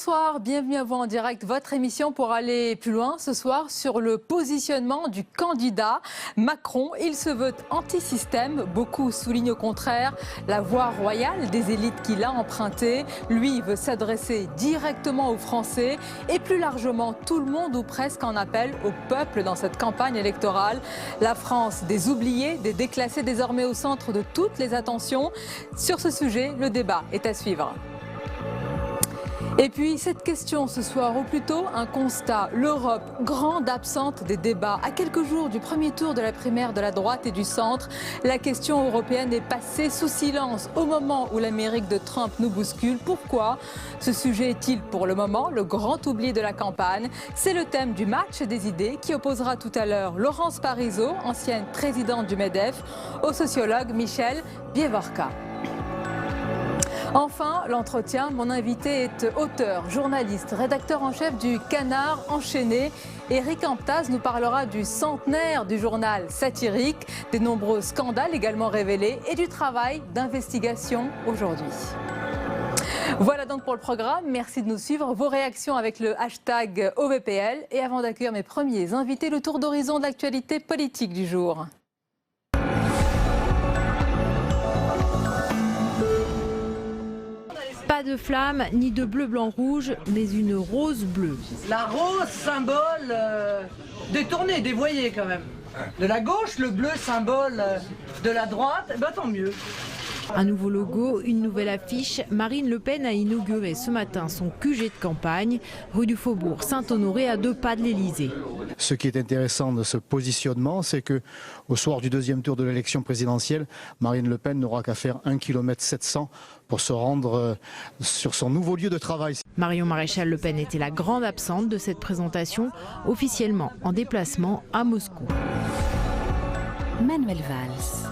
Bonsoir, bienvenue à vous en direct, votre émission pour aller plus loin ce soir sur le positionnement du candidat Macron. Il se veut anti-système, beaucoup soulignent au contraire la voie royale des élites qu'il a empruntée. Lui veut s'adresser directement aux Français et plus largement tout le monde ou presque en appelle au peuple dans cette campagne électorale. La France des oubliés, des déclassés désormais au centre de toutes les attentions. Sur ce sujet, le débat est à suivre. Et puis cette question ce soir, ou plutôt un constat, l'Europe, grande absente des débats. À quelques jours du premier tour de la primaire de la droite et du centre, la question européenne est passée sous silence au moment où l'Amérique de Trump nous bouscule. Pourquoi ? Ce sujet est-il pour le moment le grand oubli de la campagne? C'est le thème du match des idées qui opposera tout à l'heure Laurence Parisot, ancienne présidente du MEDEF, au sociologue Michel Bievorka. Enfin, l'entretien, mon invité est auteur, journaliste, rédacteur en chef du Canard enchaîné. Éric Amptaz nous parlera du centenaire du journal satirique, des nombreux scandales également révélés et du travail d'investigation aujourd'hui. Voilà donc pour le programme, merci de nous suivre. Vos réactions avec le hashtag OVPL. Et avant d'accueillir mes premiers invités, le tour d'horizon de l'actualité politique du jour. Pas de flamme, ni de bleu, blanc, rouge, mais une rose bleue. La rose, symbole détourné, dévoyé quand même. De la gauche, le bleu, symbole de la droite, ben, tant mieux. Un nouveau logo, une nouvelle affiche. Marine Le Pen a inauguré ce matin son QG de campagne, rue du Faubourg Saint-Honoré, à 2 pas de l'Elysée. Ce qui est intéressant de ce positionnement, c'est que au soir du deuxième tour de l'élection présidentielle, Marine Le Pen n'aura qu'à faire 1,7 km pour se rendre sur son nouveau lieu de travail. Marion Maréchal Le Pen était la grande absente de cette présentation, officiellement en déplacement à Moscou. Manuel Valls.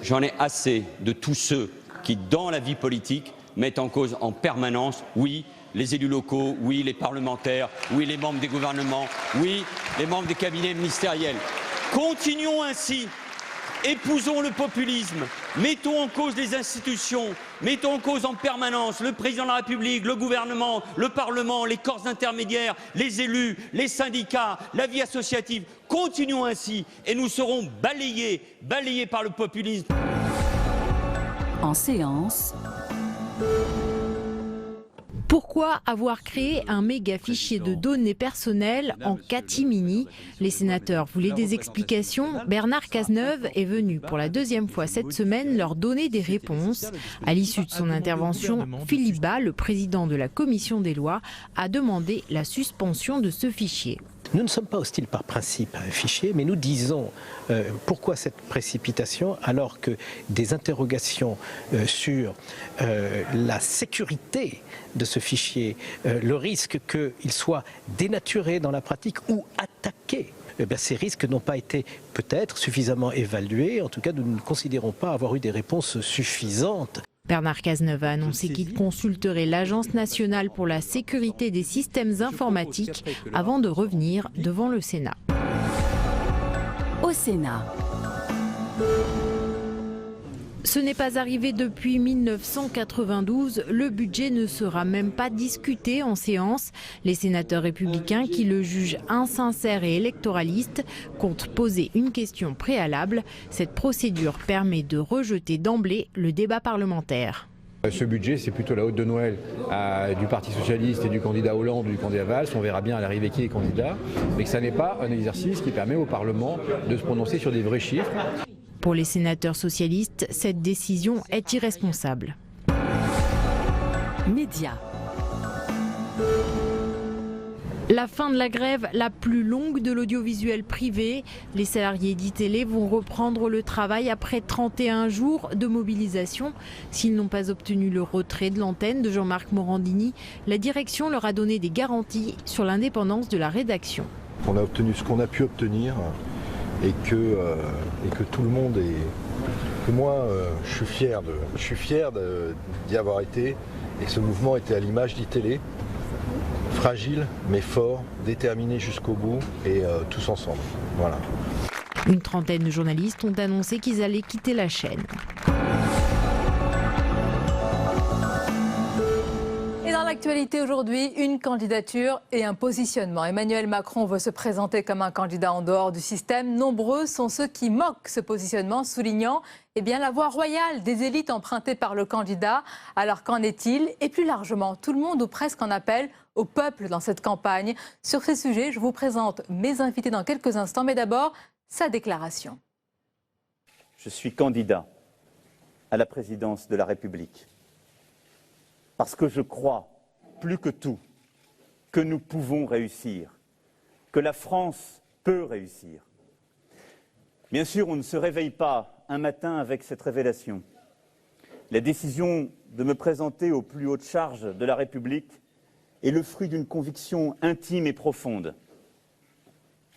J'en ai assez de tous ceux qui, dans la vie politique, mettent en cause en permanence, oui, les élus locaux, oui, les parlementaires, oui, les membres des gouvernements, oui, les membres des cabinets ministériels. Continuons ainsi, épousons le populisme, mettons en cause les institutions, mettons en cause en permanence le président de la République, le gouvernement, le Parlement, les corps intermédiaires, les élus, les syndicats, la vie associative. Continuons ainsi et nous serons balayés par le populisme. En séance. Pourquoi avoir créé un méga fichier de données personnelles en catimini? Les sénateurs voulaient des explications. Bernard Cazeneuve est venu pour la 2e fois cette semaine leur donner des réponses. À l'issue de son intervention, Philippe Bas, le président de la commission des lois, a demandé la suspension de ce fichier. Nous ne sommes pas hostiles par principe à un fichier, mais nous disons pourquoi cette précipitation alors que des interrogations sur la sécurité de ce fichier, le risque qu'il soit dénaturé dans la pratique ou attaqué. Ces risques n'ont pas été peut-être suffisamment évalués. En tout cas, nous ne considérons pas avoir eu des réponses suffisantes. Bernard Cazeneuve a annoncé qu'il consulterait l'Agence nationale pour la sécurité des systèmes informatiques avant de revenir devant le Sénat. Au Sénat. Ce n'est pas arrivé depuis 1992. Le budget ne sera même pas discuté en séance. Les sénateurs républicains, qui le jugent insincère et électoraliste, comptent poser une question préalable. Cette procédure permet de rejeter d'emblée le débat parlementaire. Ce budget, c'est plutôt la hotte de Noël du Parti Socialiste et du candidat Hollande ou du candidat Valls. On verra bien à l'arrivée qui est candidat. Mais que ça n'est pas un exercice qui permet au Parlement de se prononcer sur des vrais chiffres. Pour les sénateurs socialistes, cette décision est irresponsable. Médias. La fin de la grève la plus longue de l'audiovisuel privé. Les salariés d'ITélé vont reprendre le travail après 31 jours de mobilisation. S'ils n'ont pas obtenu le retrait de l'antenne de Jean-Marc Morandini, la direction leur a donné des garanties sur l'indépendance de la rédaction. On a obtenu ce qu'on a pu obtenir et que tout le monde est... Que moi, je suis fier d'y avoir été et ce mouvement était à l'image d'ITélé. Fragile mais fort, déterminé jusqu'au bout et tous ensemble. Voilà. Une trentaine de journalistes ont annoncé qu'ils allaient quitter la chaîne. l'actualité aujourd'hui, une candidature et un positionnement. Emmanuel Macron veut se présenter comme un candidat en dehors du système. Nombreux sont ceux qui moquent ce positionnement, soulignant la voie royale des élites empruntée par le candidat. Alors qu'en est-il? Et plus largement, tout le monde ou presque en appelle au peuple dans cette campagne. Sur ces sujets, je vous présente mes invités dans quelques instants, mais d'abord, sa déclaration. Je suis candidat à la présidence de la République. Parce que je crois, plus que tout, que nous pouvons réussir, que la France peut réussir. Bien sûr, on ne se réveille pas un matin avec cette révélation. La décision de me présenter aux plus hautes charges de la République est le fruit d'une conviction intime et profonde,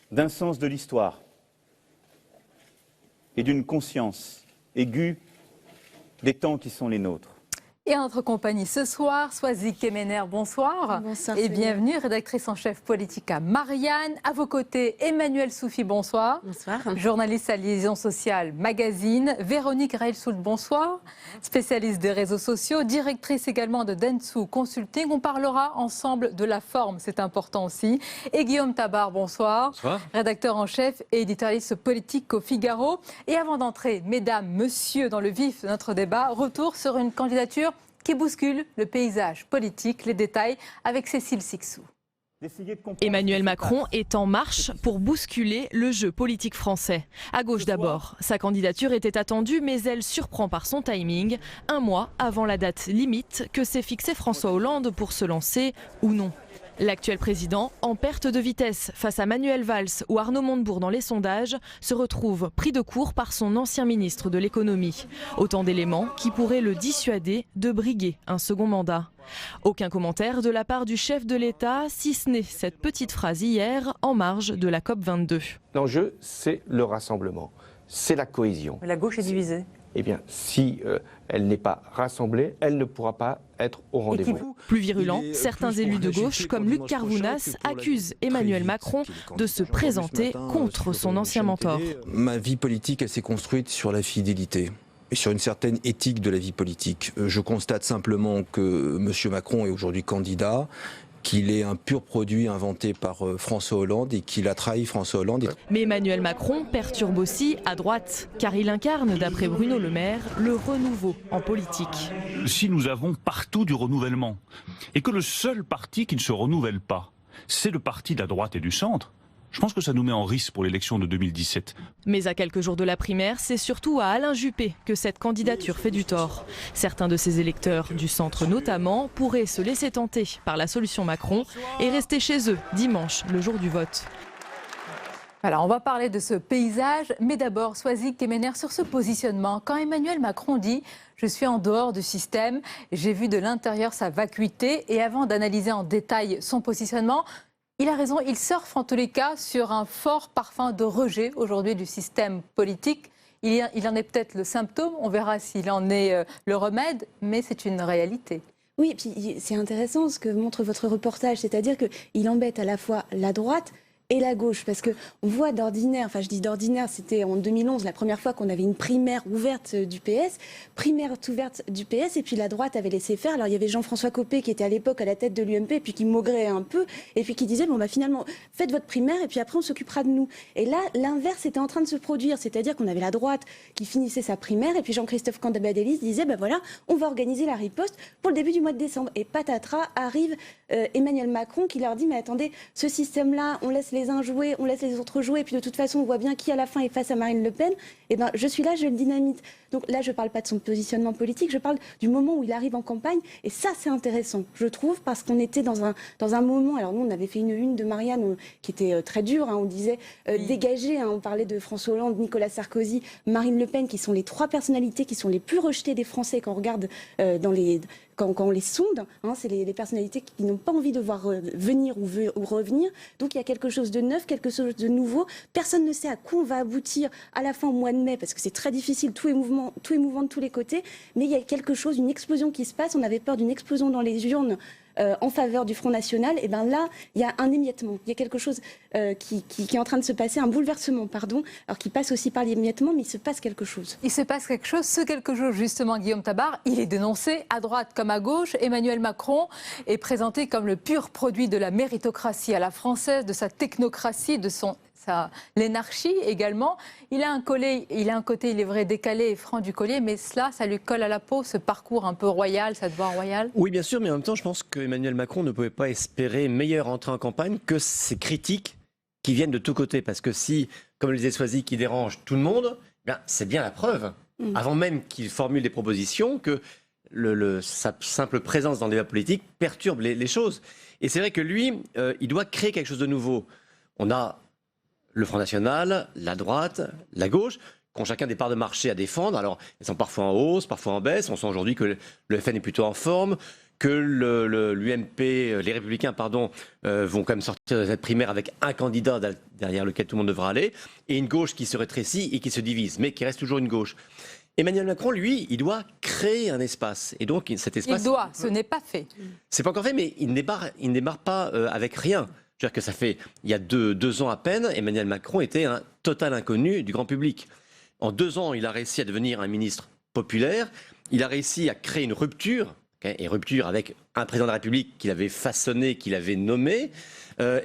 d'un sens de l'histoire et d'une conscience aiguë des temps qui sont les nôtres. Et en notre compagnie ce soir, Swazik Kemener, bonsoir. Bonsoir. Et bienvenue, rédactrice en chef politique à Marianne. À vos côtés, Emmanuel Soufi, bonsoir. Bonsoir. Journaliste à Liaison Sociale Magazine. Véronique Reilsoult, bonsoir. Spécialiste des réseaux sociaux, directrice également de Dentsu Consulting. On parlera ensemble de la forme, c'est important aussi. Et Guillaume Tabar, bonsoir. Bonsoir. Rédacteur en chef et éditorialiste politique au Figaro. Et avant d'entrer, mesdames, messieurs, dans le vif de notre débat, retour sur une candidature qui bouscule le paysage politique. Les détails avec Cécile Sixou. Emmanuel Macron est en marche pour bousculer le jeu politique français. À gauche d'abord, sa candidature était attendue, mais elle surprend par son timing, un mois avant la date limite que s'est fixée François Hollande pour se lancer ou non. L'actuel président, en perte de vitesse face à Manuel Valls ou Arnaud Montebourg dans les sondages, se retrouve pris de court par son ancien ministre de l'économie. Autant d'éléments qui pourraient le dissuader de briguer un second mandat. Aucun commentaire de la part du chef de l'État, si ce n'est cette petite phrase hier en marge de la COP22. L'enjeu, c'est le rassemblement, c'est la cohésion. Mais la gauche est divisée. Eh bien, si elle n'est pas rassemblée, elle ne pourra pas être au rendez-vous. Plus virulent, certains élus de gauche, comme Luc Carvounas, accusent Emmanuel Macron de se présenter contre son ancien mentor. Ma vie politique, elle s'est construite sur la fidélité et sur une certaine éthique de la vie politique. Je constate simplement que M. Macron est aujourd'hui candidat, qu'il est un pur produit inventé par François Hollande et qu'il a trahi François Hollande. Mais Emmanuel Macron perturbe aussi à droite, car il incarne, d'après Bruno Le Maire, le renouveau en politique. Si nous avons partout du renouvellement, et que le seul parti qui ne se renouvelle pas, c'est le parti de la droite et du centre, je pense que ça nous met en risque pour l'élection de 2017. Mais à quelques jours de la primaire, c'est surtout à Alain Juppé que cette candidature fait du tort. Certains de ses électeurs, du centre notamment, pourraient se laisser tenter par la solution Macron et rester chez eux dimanche, le jour du vote. Alors, on va parler de ce paysage, mais d'abord, Swazik Kemener, sur ce positionnement. Quand Emmanuel Macron dit « je suis en dehors du système, j'ai vu de l'intérieur sa vacuité » et avant d'analyser en détail son positionnement, il a raison, il surfe en tous les cas sur un fort parfum de rejet aujourd'hui du système politique. Il en est peut-être le symptôme, on verra s'il en est le remède, mais c'est une réalité. Oui, et puis c'est intéressant ce que montre votre reportage, c'est-à-dire qu'il embête à la fois la droite et la gauche, parce qu'on voit d'ordinaire, enfin je dis d'ordinaire, c'était en 2011 la première fois qu'on avait une primaire ouverte du PS, et puis la droite avait laissé faire. Alors il y avait Jean-François Copé qui était à l'époque à la tête de l'UMP, et puis qui maugrait un peu, et puis qui disait, bon bah finalement, faites votre primaire, et puis après on s'occupera de nous. Et là, l'inverse était en train de se produire, c'est-à-dire qu'on avait la droite qui finissait sa primaire, et puis Jean-Christophe Cambadélis disait, ben voilà, on va organiser la riposte pour le début du mois de décembre. Et patatras, arrive Emmanuel Macron qui leur dit, mais attendez, ce système-là, on laisse les uns jouer, on laisse les autres jouer, et puis de toute façon on voit bien qui à la fin est face à Marine Le Pen, et ben je suis là, je le dynamite. Donc là je parle pas de son positionnement politique, je parle du moment où il arrive en campagne, et ça c'est intéressant, je trouve, parce qu'on était dans un moment, alors nous on avait fait une de Marianne qui était très dure, hein, on disait dégagé, hein, on parlait de François Hollande, Nicolas Sarkozy, Marine Le Pen, qui sont les trois personnalités qui sont les plus rejetées des Français quand on regarde quand on les sonde, hein, c'est les personnalités qui n'ont pas envie de voir venir ou revenir. Donc il y a quelque chose de neuf, quelque chose de nouveau. Personne ne sait à quoi on va aboutir à la fin au mois de mai, parce que c'est très difficile, tout est mouvant de tous les côtés. Mais il y a quelque chose, une explosion qui se passe. On avait peur d'une explosion dans les urnes en faveur du Front National, et bien là, il y a un émiettement. Il y a quelque chose qui est en train de se passer, un bouleversement, pardon, alors qui passe aussi par l'émiettement, mais il se passe quelque chose. Il se passe quelque chose. Ce quelque chose, justement, Guillaume Tabar, il est dénoncé à droite comme à gauche. Emmanuel Macron est présenté comme le pur produit de la méritocratie à la française, de sa technocratie, de l'énarchie également. Il a un côté, il est vrai, décalé et franc du collier, mais cela, ça lui colle à la peau, ce parcours un peu royal, cette voie royale. Oui, bien sûr, mais en même temps, je pense qu'Emmanuel Macron ne pouvait pas espérer meilleure entrée en campagne que ces critiques qui viennent de tous côtés. Parce que si, comme le disait Soisy, qui dérange tout le monde, c'est bien la preuve, avant même qu'il formule des propositions, que sa simple présence dans le débat politique perturbe les choses. Et c'est vrai que lui, il doit créer quelque chose de nouveau. On a le Front National, la droite, la gauche, qui ont chacun des parts de marché à défendre. Alors, elles sont parfois en hausse, parfois en baisse. On sent aujourd'hui que le FN est plutôt en forme, que l'UMP, les Républicains, vont quand même sortir de cette primaire avec un candidat derrière lequel tout le monde devra aller, et une gauche qui se rétrécit et qui se divise, mais qui reste toujours une gauche. Emmanuel Macron, lui, il doit créer un espace. Et donc, cet espace... ce n'est pas fait. C'est pas encore fait, mais il ne démarre pas avec rien. C'est-à-dire que ça fait, il y a deux ans à peine, Emmanuel Macron était un total inconnu du grand public. En 2 ans, il a réussi à devenir un ministre populaire, il a réussi à créer une rupture, et rupture avec un président de la République qu'il avait façonné, qu'il avait nommé,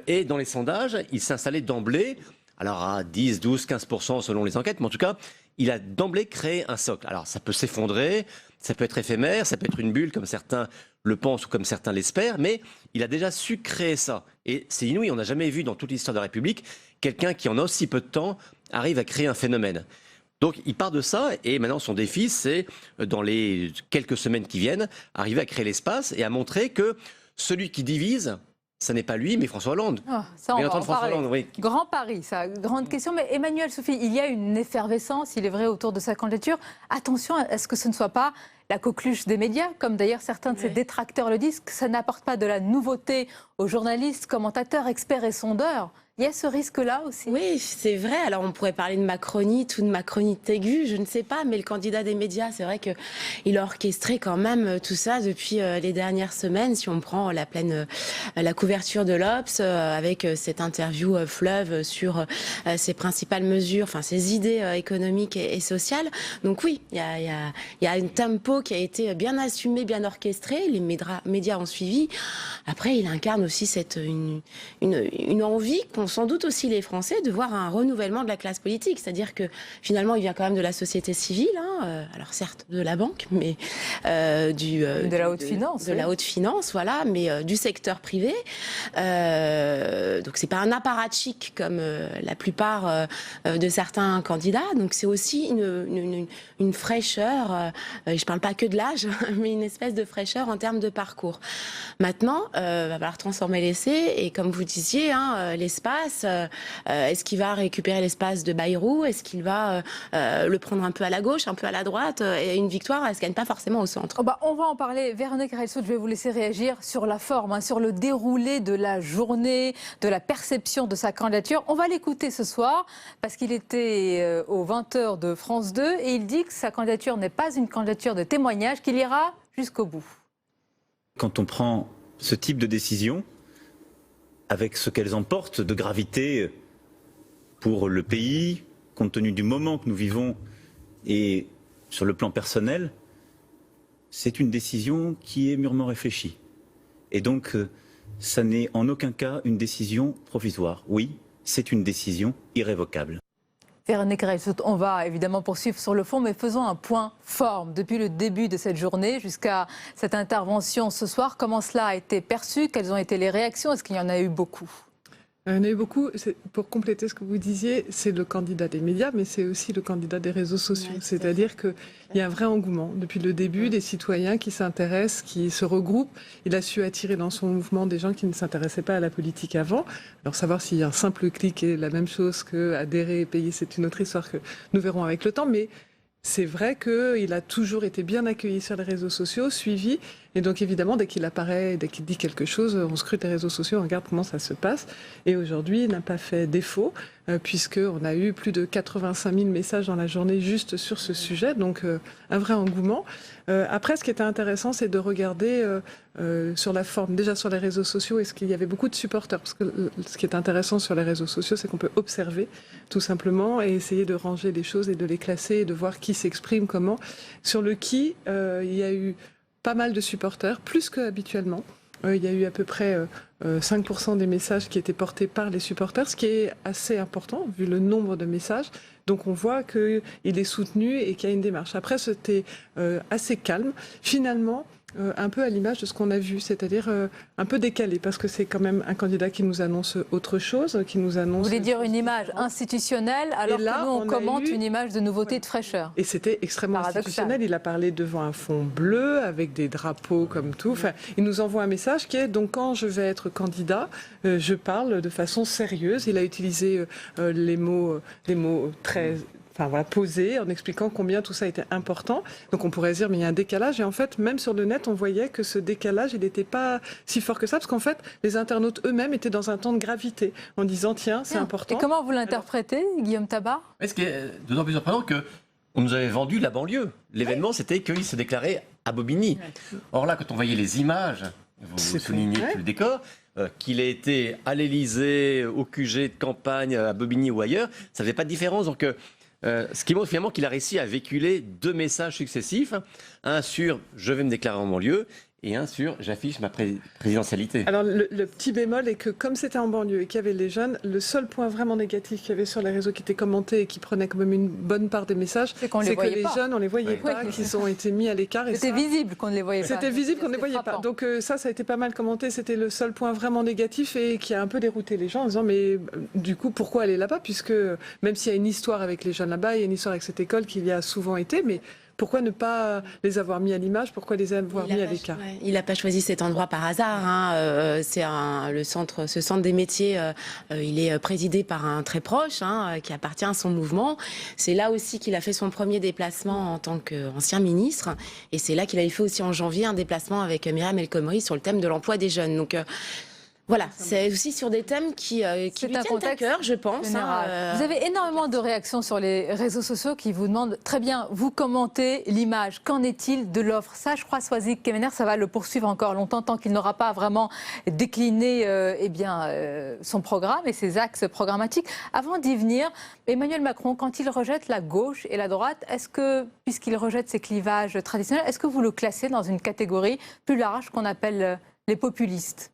et dans les sondages, il s'installait d'emblée, alors à 10, 12, 15% selon les enquêtes, mais en tout cas, il a d'emblée créé un socle. Alors ça peut s'effondrer, ça peut être éphémère, ça peut être une bulle comme certains le pensent ou comme certains l'espèrent, mais il a déjà su créer ça. Et c'est inouï, on n'a jamais vu dans toute l'histoire de la République quelqu'un qui en aussi peu de temps arrive à créer un phénomène. Donc il part de ça et maintenant son défi c'est, dans les quelques semaines qui viennent, arriver à créer l'espace et à montrer que celui qui divise, ça n'est pas lui, mais François Hollande. Ça, on va en parler. Oui. Grand pari, ça, grande question. Mais Emmanuel, Sophie, il y a une effervescence, il est vrai, autour de sa candidature. Attention, est-ce que ce ne soit pas la coqueluche des médias, comme d'ailleurs certains de ses détracteurs le disent, que ça n'apporte pas de la nouveauté aux journalistes, commentateurs, experts et sondeurs. Il y a ce risque-là aussi. Oui, c'est vrai. Alors on pourrait parler de macronite ou de macronite aiguë, je ne sais pas, mais le candidat des médias, c'est vrai qu'il a orchestré quand même tout ça depuis les dernières semaines. Si on prend la couverture de l'Obs avec cette interview fleuve sur ses principales mesures, enfin ses idées économiques et sociales. Donc oui, il y a un tempo qui a été bien assumé, bien orchestré. Les médias ont suivi. Après, il incarne aussi une envie qu'ont sans doute aussi les Français de voir un renouvellement de la classe politique. C'est-à-dire que finalement, il vient quand même de la société civile, alors certes de la banque, mais de la haute finance. De la haute finance, voilà, mais du secteur privé. Donc c'est pas un apparatchik comme la plupart de certains candidats. Donc c'est aussi une fraîcheur, et je parle pas que de l'âge, mais une espèce de fraîcheur en termes de parcours. Maintenant, va falloir transformer l'essai, et comme vous disiez, l'espace, est-ce qu'il va récupérer l'espace de Bayrou? Est-ce qu'il va le prendre un peu à la gauche, un peu à la droite? Et une victoire, elle se gagne pas forcément au centre. On va en parler. Véronique Reilsout, je vais vous laisser réagir sur la forme, sur le déroulé de la journée, de la perception de sa candidature. On va l'écouter ce soir, parce qu'il était aux 20h de France 2, et il dit que sa candidature n'est pas une candidature de témoignage, qu'il ira jusqu'au bout. Quand on prend ce type de décision, avec ce qu'elles emportent de gravité pour le pays, compte tenu du moment que nous vivons et sur le plan personnel, c'est une décision qui est mûrement réfléchie. Et donc, ça n'est en aucun cas une décision provisoire. Oui, c'est une décision irrévocable. Véronique Reilsout, on va évidemment poursuivre sur le fond, mais faisons un point forme. Depuis le début de cette journée jusqu'à cette intervention ce soir, comment cela a été perçu? Quelles ont été les réactions? Est-ce qu'il y en a eu beaucoup? Il y en a eu beaucoup. Pour compléter ce que vous disiez, c'est le candidat des médias, mais c'est aussi le candidat des réseaux sociaux. Ouais, c'est-à-dire qu'il y a un vrai engouement depuis le début, des citoyens qui s'intéressent, qui se regroupent. Il a su attirer dans son mouvement des gens qui ne s'intéressaient pas à la politique avant. Alors savoir s'il y a un simple clic est la même chose qu'adhérer et payer, c'est une autre histoire que nous verrons avec le temps. Mais c'est vrai qu'il a toujours été bien accueilli sur les réseaux sociaux, suivi. Et donc évidemment, dès qu'il apparaît, dès qu'il dit quelque chose, on scrute les réseaux sociaux, on regarde comment ça se passe. Et aujourd'hui, il n'a pas fait défaut, puisqu'on a eu plus de 85 000 messages dans la journée juste sur ce sujet, donc un vrai engouement. Après, ce qui était intéressant, c'est de regarder sur la forme, déjà sur les réseaux sociaux, est-ce qu'il y avait beaucoup de supporters? Parce que ce qui est intéressant sur les réseaux sociaux, c'est qu'on peut observer tout simplement et essayer de ranger les choses et de les classer et de voir qui s'exprime comment. Sur le qui, il y a eu pas mal de supporters, plus qu'habituellement. Il y a eu à peu près 5% des messages qui étaient portés par les supporters, ce qui est assez important vu le nombre de messages. Donc on voit qu'il est soutenu et qu'il y a une démarche. Après, c'était assez calme. Finalement, un peu à l'image de ce qu'on a vu, c'est-à-dire un peu décalé, parce que c'est quand même un candidat qui nous annonce autre chose, qui nous annonce... Vous voulez dire une image institutionnelle, alors que nous, on commente une image de nouveauté, de fraîcheur. Et c'était extrêmement institutionnel. Il a parlé devant un fond bleu, avec des drapeaux comme tout. Enfin, il nous envoie un message qui est, donc quand je vais être candidat, je parle de façon sérieuse. Il a utilisé des mots très... Enfin voilà, posé, en expliquant combien tout ça était important. Donc on pourrait se dire, mais il y a un décalage. Et en fait, même sur le net, on voyait que ce décalage, il n'était pas si fort que ça, parce qu'en fait, les internautes eux-mêmes étaient dans un temps de gravité, en disant, tiens, c'est important. Et comment vous l'interprétez, Guillaume Tabar? Ce qui est d'autant plus surprenant que on nous avait vendu la banlieue. L'événement, c'était qu'il se déclarait à Bobigny. Or là, quand on voyait les images, vous soulignez le décor, qu'il ait été à l'Élysée, au QG de campagne, à Bobigny ou ailleurs, ça ne fait pas de différence. Donc, ce qui montre finalement qu'il a réussi à véhiculer deux messages successifs. Un sur « je vais me déclarer en banlieue » et un sur « j'affiche ma présidentialité ». Alors le petit bémol est que comme c'était en banlieue et qu'il y avait les jeunes, le seul point vraiment négatif qu'il y avait sur les réseaux qui était commenté et qui prenait quand même une bonne part des messages, c'est que les jeunes, on ne les voyait pas, qu'ils ont été mis à l'écart. C'était visible qu'on ne les voyait pas. C'était visible qu'on ne les voyait pas. Donc ça a été pas mal commenté. C'était le seul point vraiment négatif et qui a un peu dérouté les gens en disant mais du coup pourquoi aller là-bas, puisque même s'il y a une histoire avec les jeunes là-bas, il y a une histoire avec cette école qu'il y a souvent été, mais pourquoi ne pas les avoir mis à l'image? Pourquoi les avoir mis à l'écart? Il n'a pas choisi cet endroit par hasard. C'est ce centre des métiers. Il est présidé par un très proche qui appartient à son mouvement. C'est là aussi qu'il a fait son premier déplacement en tant qu'ancien ministre. Et c'est là qu'il avait fait aussi en janvier un déplacement avec Myriam El Khomri sur le thème de l'emploi des jeunes. Donc voilà, c'est aussi sur des thèmes qui lui tiennent à cœur, je pense. Vous avez énormément de réactions sur les réseaux sociaux qui vous demandent, très bien, vous commentez l'image, qu'en est-il de l'offre? Ça, je crois, Soisy Kemener, ça va le poursuivre encore longtemps, tant qu'il n'aura pas vraiment décliné son programme et ses axes programmatiques. Avant d'y venir, Emmanuel Macron, quand il rejette la gauche et la droite, est-ce que, puisqu'il rejette ces clivages traditionnels, est-ce que vous le classez dans une catégorie plus large qu'on appelle les populistes ?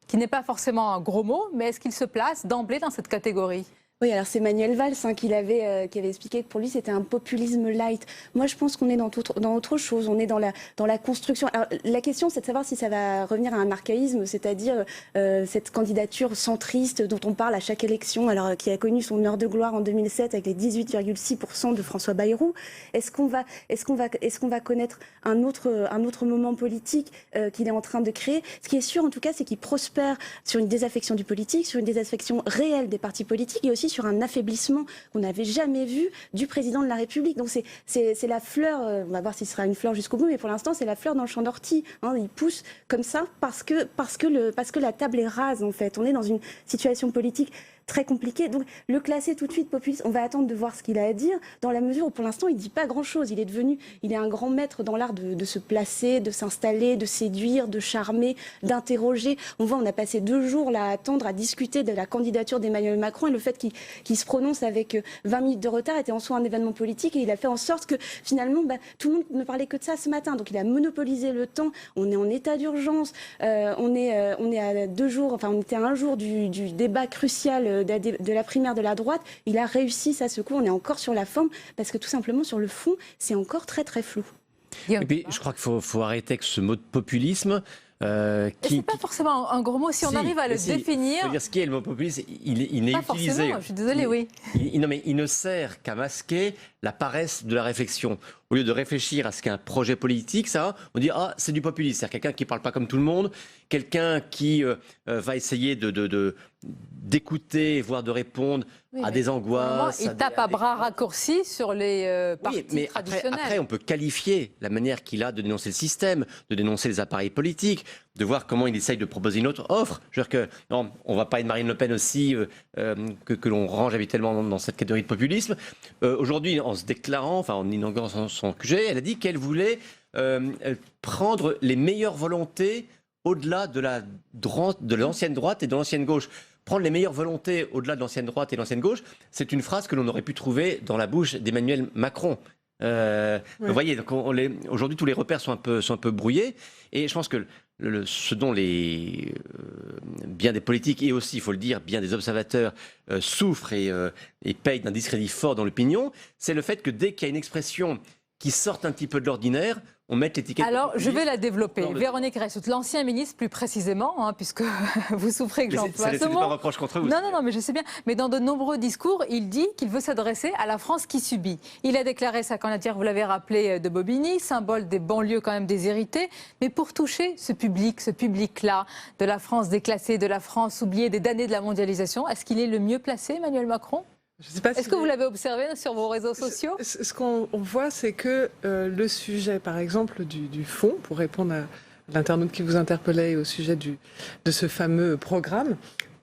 Qui n'est pas forcément un gros mot, mais est-ce qu'il se place d'emblée dans cette catégorie? Oui, alors c'est Manuel Valls qui avait expliqué que pour lui c'était un populisme light. Moi je pense qu'on est dans autre chose, on est dans la construction. Alors, la question c'est de savoir si ça va revenir à un archaïsme, c'est-à-dire cette candidature centriste dont on parle à chaque élection, alors qui a connu son heure de gloire en 2007 avec les 18,6% de François Bayrou. Est-ce qu'on va connaître un autre moment politique qu'il est en train de créer? Ce qui est sûr en tout cas c'est qu'il prospère sur une désaffection du politique, sur une désaffection réelle des partis politiques et aussi sur un affaiblissement qu'on n'avait jamais vu du président de la République. Donc c'est la fleur, on va voir si ce sera une fleur jusqu'au bout, mais pour l'instant c'est la fleur dans le champ d'ortie. Il pousse comme ça parce que la table est rase en fait. On est dans une situation politique très compliqué. Donc le classer tout de suite populiste, on va attendre de voir ce qu'il a à dire, dans la mesure où pour l'instant il ne dit pas grand-chose. Il est un grand maître dans l'art de se placer, de s'installer, de séduire, de charmer, d'interroger. On a passé 2 jours là à attendre, à discuter de la candidature d'Emmanuel Macron et le fait qu'il se prononce avec 20 minutes de retard était en soi un événement politique et il a fait en sorte que finalement tout le monde ne parlait que de ça ce matin. Donc il a monopolisé le temps. On est en état d'urgence. On est à 2 jours, enfin on était à 1 jour du débat crucial de la primaire de la droite. Il a réussi ça, ce coup. On est encore sur la forme parce que tout simplement sur le fond, c'est encore très très flou. Et puis je crois qu'il faut arrêter avec ce mot de populisme. C'est pas forcément un gros mot si on arrive à le définir. C'est-à-dire ce qui est le mot populisme, il n'est utilisé. Je suis désolée, oui. Mais il ne sert qu'à masquer la paresse de la réflexion. au lieu de réfléchir à ce qu'est un projet politique, ça, on dit ah c'est du populisme, c'est-à-dire quelqu'un qui parle pas comme tout le monde, quelqu'un qui va essayer d'écouter, voire de répondre à des angoisses. Il tape à bras raccourcis sur les partis mais traditionnels. après, on peut qualifier la manière qu'il a de dénoncer le système, de dénoncer les appareils politiques, de voir comment il essaye de proposer une autre offre. Je veux dire que non, on va parler de Marine Le Pen aussi, que l'on range habituellement dans cette catégorie de populisme. Aujourd'hui, en se déclarant, enfin en inaugurant son QG, elle a dit qu'elle voulait prendre les meilleures volontés au-delà de l'ancienne droite et de l'ancienne gauche. Prendre les meilleures volontés au-delà de l'ancienne droite et de l'ancienne gauche, c'est une phrase que l'on aurait pu trouver dans la bouche d'Emmanuel Macron. Vous voyez, donc aujourd'hui tous les repères sont un peu brouillés, et je pense que ce dont bien des politiques et aussi, il faut le dire, bien des observateurs souffrent et payent d'un discrédit fort dans l'opinion, c'est le fait que dès qu'il y a une expression qui sort un petit peu de l'ordinaire, on met l'étiquette. Alors, je vais la développer. Véronique Ressout, l'ancien ministre plus précisément, hein, puisque vous souffrez que j'emploie ce mot. C'est pas un reproche contre vous. Non, mais je sais bien. Mais dans de nombreux discours, il dit qu'il veut s'adresser à la France qui subit. Il a déclaré sa candidature, vous l'avez rappelé, de Bobigny, symbole des banlieues quand même déshéritées. Mais pour toucher ce public-là, de la France déclassée, de la France oubliée, des damnés de la mondialisation, est-ce qu'il est le mieux placé, Emmanuel Macron ? Est-ce que vous l'avez observé sur vos réseaux sociaux ? Ce qu'on voit, c'est que le sujet, par exemple, du fond, pour répondre à l'internaute qui vous interpellait au sujet de ce fameux programme,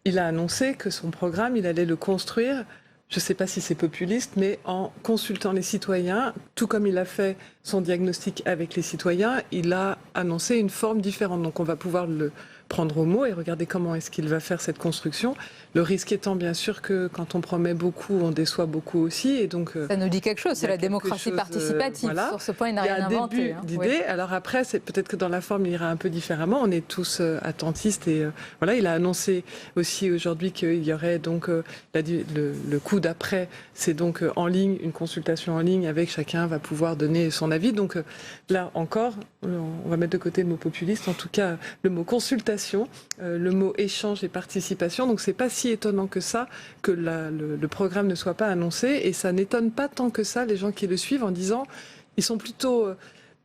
il a annoncé que son programme, il allait le construire, je ne sais pas si c'est populiste, mais en consultant les citoyens, tout comme il a fait son diagnostic avec les citoyens, il a annoncé une forme différente. Donc on va pouvoir le prendre au mot et regarder comment est-ce qu'il va faire cette construction. Le risque étant bien sûr que quand on promet beaucoup, on déçoit beaucoup aussi. Et donc, ça nous dit quelque chose, c'est la démocratie participative. Voilà. Sur ce point, il n'a rien inventé. Il y a un début d'idée. Oui. Alors après, c'est peut-être que dans la forme, il ira un peu différemment. On est tous attentistes. Et voilà, il a annoncé aussi aujourd'hui qu'il y aurait donc le coup d'après. C'est donc en ligne, une consultation en ligne avec chacun va pouvoir donner son avis. Donc là encore, on va mettre de côté le mot populiste. En tout cas, le mot consultation, le mot échange et participation. Donc c'est pas si étonnant que ça que le programme ne soit pas annoncé, et ça n'étonne pas tant que ça les gens qui le suivent en disant ils sont plutôt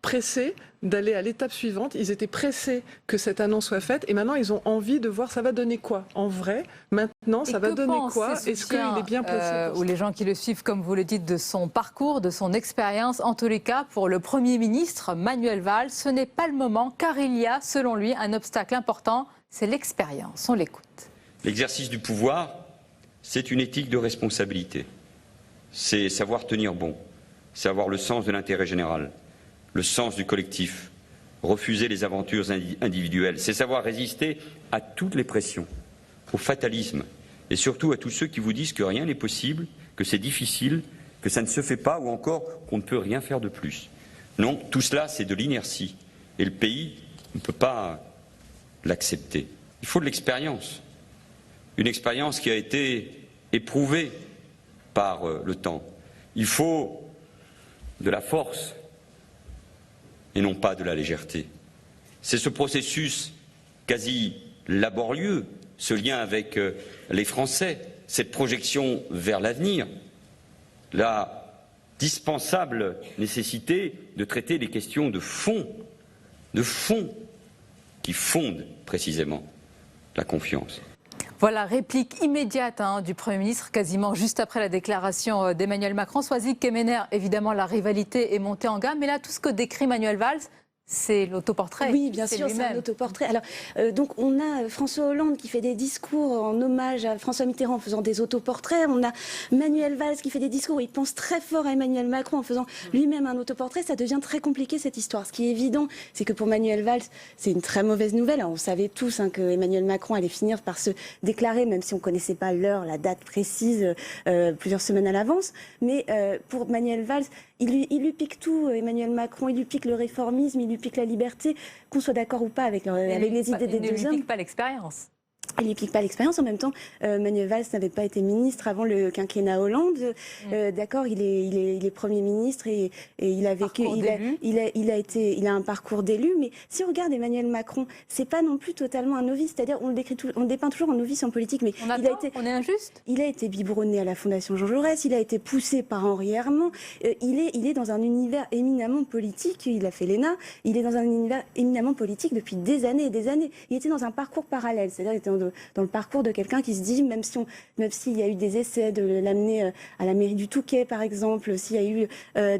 pressés d'aller à l'étape suivante. Ils étaient pressés que cette annonce soit faite et maintenant ils ont envie de voir ça va donner quoi en vrai. Maintenant ça va donner quoi? Est-ce qu'il est bien placé ou les gens qui le suivent, comme vous le dites, de son parcours, de son expérience? En tous les cas, pour le Premier ministre Manuel Valls, ce n'est pas le moment, car il y a, selon lui, un obstacle important, c'est l'expérience. On l'écoute. L'exercice du pouvoir, c'est une éthique de responsabilité. C'est savoir tenir bon, c'est avoir le sens de l'intérêt général, le sens du collectif, refuser les aventures individuelles, c'est savoir résister à toutes les pressions, au fatalisme et surtout à tous ceux qui vous disent que rien n'est possible, que c'est difficile, que ça ne se fait pas ou encore qu'on ne peut rien faire de plus. Non, tout cela c'est de l'inertie et le pays ne peut pas l'accepter. Il faut de l'expérience. Une expérience qui a été éprouvée par le temps. Il faut de la force et non pas de la légèreté. C'est ce processus quasi laborieux, ce lien avec les Français, cette projection vers l'avenir, la dispensable nécessité de traiter les questions de fond qui fondent précisément la confiance. Voilà, réplique immédiate du Premier ministre, quasiment juste après la déclaration d'Emmanuel Macron. Soisy Kemener, évidemment, la rivalité est montée en gamme. Mais là, tout ce que décrit Manuel Valls, c'est l'autoportrait. Oui, bien sûr, c'est un autoportrait. Alors, donc, on a François Hollande qui fait des discours en hommage à François Mitterrand en faisant des autoportraits. On a Manuel Valls qui fait des discours où il pense très fort à Emmanuel Macron en faisant lui-même un autoportrait. Ça devient très compliqué, cette histoire. Ce qui est évident, c'est que pour Manuel Valls, c'est une très mauvaise nouvelle. Alors, on savait tous que Emmanuel Macron allait finir par se déclarer, même si on ne connaissait pas l'heure, la date précise, plusieurs semaines à l'avance. Mais pour Manuel Valls, il lui pique tout, Emmanuel Macron. Il lui pique le réformisme, il lui pique la liberté, qu'on soit d'accord ou pas avec les idées des deux hommes. Il ne lui pique pas l'expérience. Il n'applique pas l'expérience. En même temps, Manuel Valls n'avait pas été ministre avant le quinquennat Hollande. D'accord, il est Premier ministre et il a vécu, il a un parcours d'élu. Mais si on regarde Emmanuel Macron, c'est pas non plus totalement un novice. C'est-à-dire, on le dépeint toujours en novice en politique, mais on est injuste. Il a été biberonné à la Fondation Jean Jaurès. Il a été poussé par Henri Herman. Il est dans un univers éminemment politique. Il a fait l'ENA. Il est dans un univers éminemment politique depuis des années et des années. Il était dans un parcours parallèle. C'est-à-dire, il était dans le parcours de quelqu'un qui se dit, même s'il y a eu des essais de l'amener à la mairie du Touquet, par exemple, s'il y a eu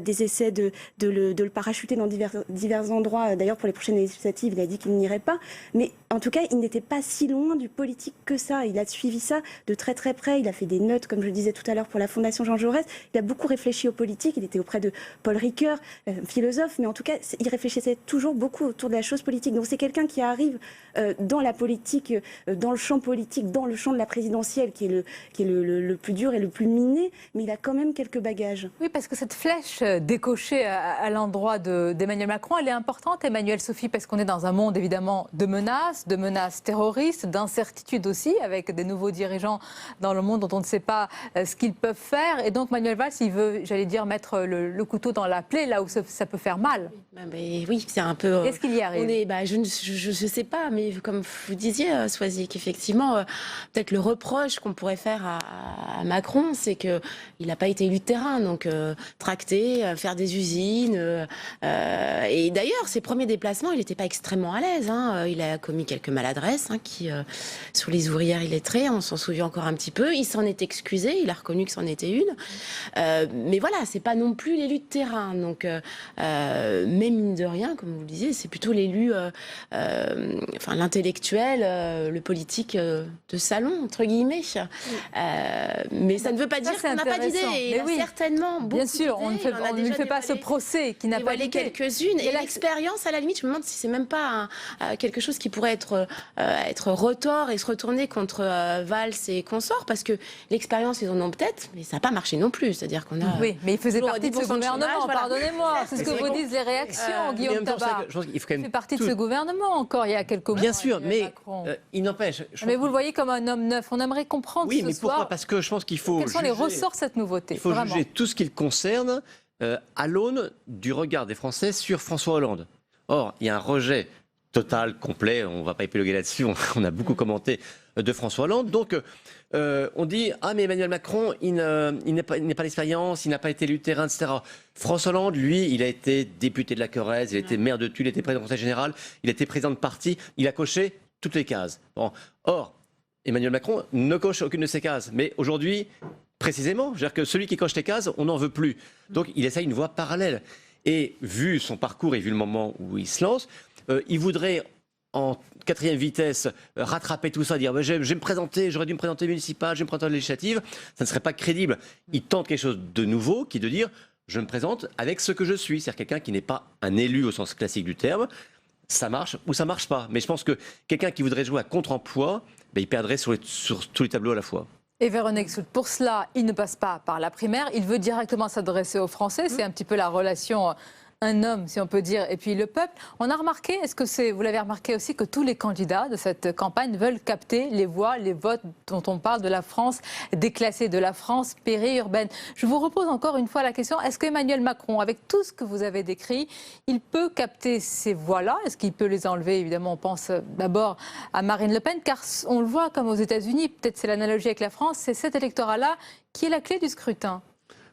des essais de le parachuter dans divers endroits, d'ailleurs pour les prochaines législatives, il a dit qu'il n'irait pas, mais en tout cas, il n'était pas si loin du politique que ça. Il a suivi ça de très très près, il a fait des notes, comme je le disais tout à l'heure, pour la Fondation Jean Jaurès, il a beaucoup réfléchi aux politiques, il était auprès de Paul Ricoeur, philosophe, mais en tout cas, il réfléchissait toujours beaucoup autour de la chose politique. Donc c'est quelqu'un qui arrive dans la politique, dans le champ politique, dans le champ de la présidentielle, qui est le plus dur et le plus miné, mais il a quand même quelques bagages. Oui, parce que cette flèche décochée à l'endroit d'Emmanuel Macron, elle est importante, Emmanuel, Sophie, parce qu'on est dans un monde évidemment de menaces terroristes, d'incertitudes aussi, avec des nouveaux dirigeants dans le monde dont on ne sait pas ce qu'ils peuvent faire. Et donc Manuel Valls, il veut, j'allais dire, mettre le couteau dans la plaie, là où ça peut faire mal. Oui, c'est un peu... Est-ce qu'il y arrive? Je ne sais pas, mais comme vous disiez, Soisic, effectivement, peut-être le reproche qu'on pourrait faire à Macron, c'est qu'il n'a pas été élu de terrain, donc tracter, faire des usines. Et d'ailleurs, ses premiers déplacements, il n'était pas extrêmement à l'aise. Il a commis quelques maladresses qui, sur les ouvrières illettrées, on s'en souvient encore un petit peu. Il s'en est excusé, il a reconnu que c'en était une. Mais voilà, c'est pas non plus l'élu de terrain. Donc, mais mine de rien, comme vous le disiez, c'est plutôt l'élu, l'intellectuel, le politique de salon, entre guillemets. Mais ça ne veut pas dire qu'on n'a pas d'idées. Il a certainement beaucoup Bien sûr, on ne lui fait pas ce procès qui n'a pas d'idées. Quelques-unes. Et l'expérience, à la limite, je me demande si c'est même pas quelque chose qui pourrait être retort et se retourner contre Valls et consorts, parce que l'expérience, ils en ont peut-être, mais ça n'a pas marché non plus. C'est-à-dire qu'on a... Oui, mais il faisait partie de ce gouvernement, pardonnez-moi. C'est ce que vous disent les réactions, Guillaume Tabar. Il fait partie de ce gouvernement encore il y a quelques mois. Bien sûr, mais il n'empêche... Mais vous le voyez comme un homme neuf. On aimerait comprendre ce soir... Oui, mais pourquoi? Parce que je pense qu'il faut... Quels sont les ressorts de cette nouveauté? Il faut juger tout ce qui le concerne à l'aune du regard des Français sur François Hollande. Or, il y a un rejet total, complet, on ne va pas épiloguer là-dessus, on a beaucoup commenté de François Hollande. Donc, on dit « Ah, mais Emmanuel Macron, il n'a pas l'expérience, il n'a pas été élu de terrain, etc. » François Hollande, lui, il a été député de la Corrèze, il a été maire de Tulle, il a été président du Conseil général, il a été président de parti, il a coché toutes les cases. Bon. Or, Emmanuel Macron ne coche aucune de ces cases. Mais aujourd'hui, précisément, c'est-à-dire que celui qui coche les cases, on n'en veut plus. Donc, il essaye une voie parallèle. Et vu son parcours et vu le moment où il se lance, il voudrait en quatrième vitesse rattraper tout ça, dire je vais me présenter, j'aurais dû me présenter municipal, je vais me présenter législative, ça ne serait pas crédible. Il tente quelque chose de nouveau, qui est de dire je me présente avec ce que je suis, c'est-à-dire quelqu'un qui n'est pas un élu au sens classique du terme, ça marche ou ça marche pas. Mais je pense que quelqu'un qui voudrait jouer à contre-emploi, il perdrait sur tous les tableaux à la fois. Et Véronique Soult, pour cela, il ne passe pas par la primaire, il veut directement s'adresser aux Français, c'est un petit peu la relation un homme, si on peut dire, et puis le peuple. On a remarqué, vous l'avez remarqué aussi, que tous les candidats de cette campagne veulent capter les voix, les votes dont on parle de la France déclassée, de la France périurbaine. Je vous repose encore une fois la question, est-ce qu'Emmanuel Macron, avec tout ce que vous avez décrit, il peut capter ces voix-là? Est-ce qu'il peut les enlever? Évidemment, on pense d'abord à Marine Le Pen, car on le voit comme aux États-Unis, peut-être c'est l'analogie avec la France, c'est cet électorat-là qui est la clé du scrutin.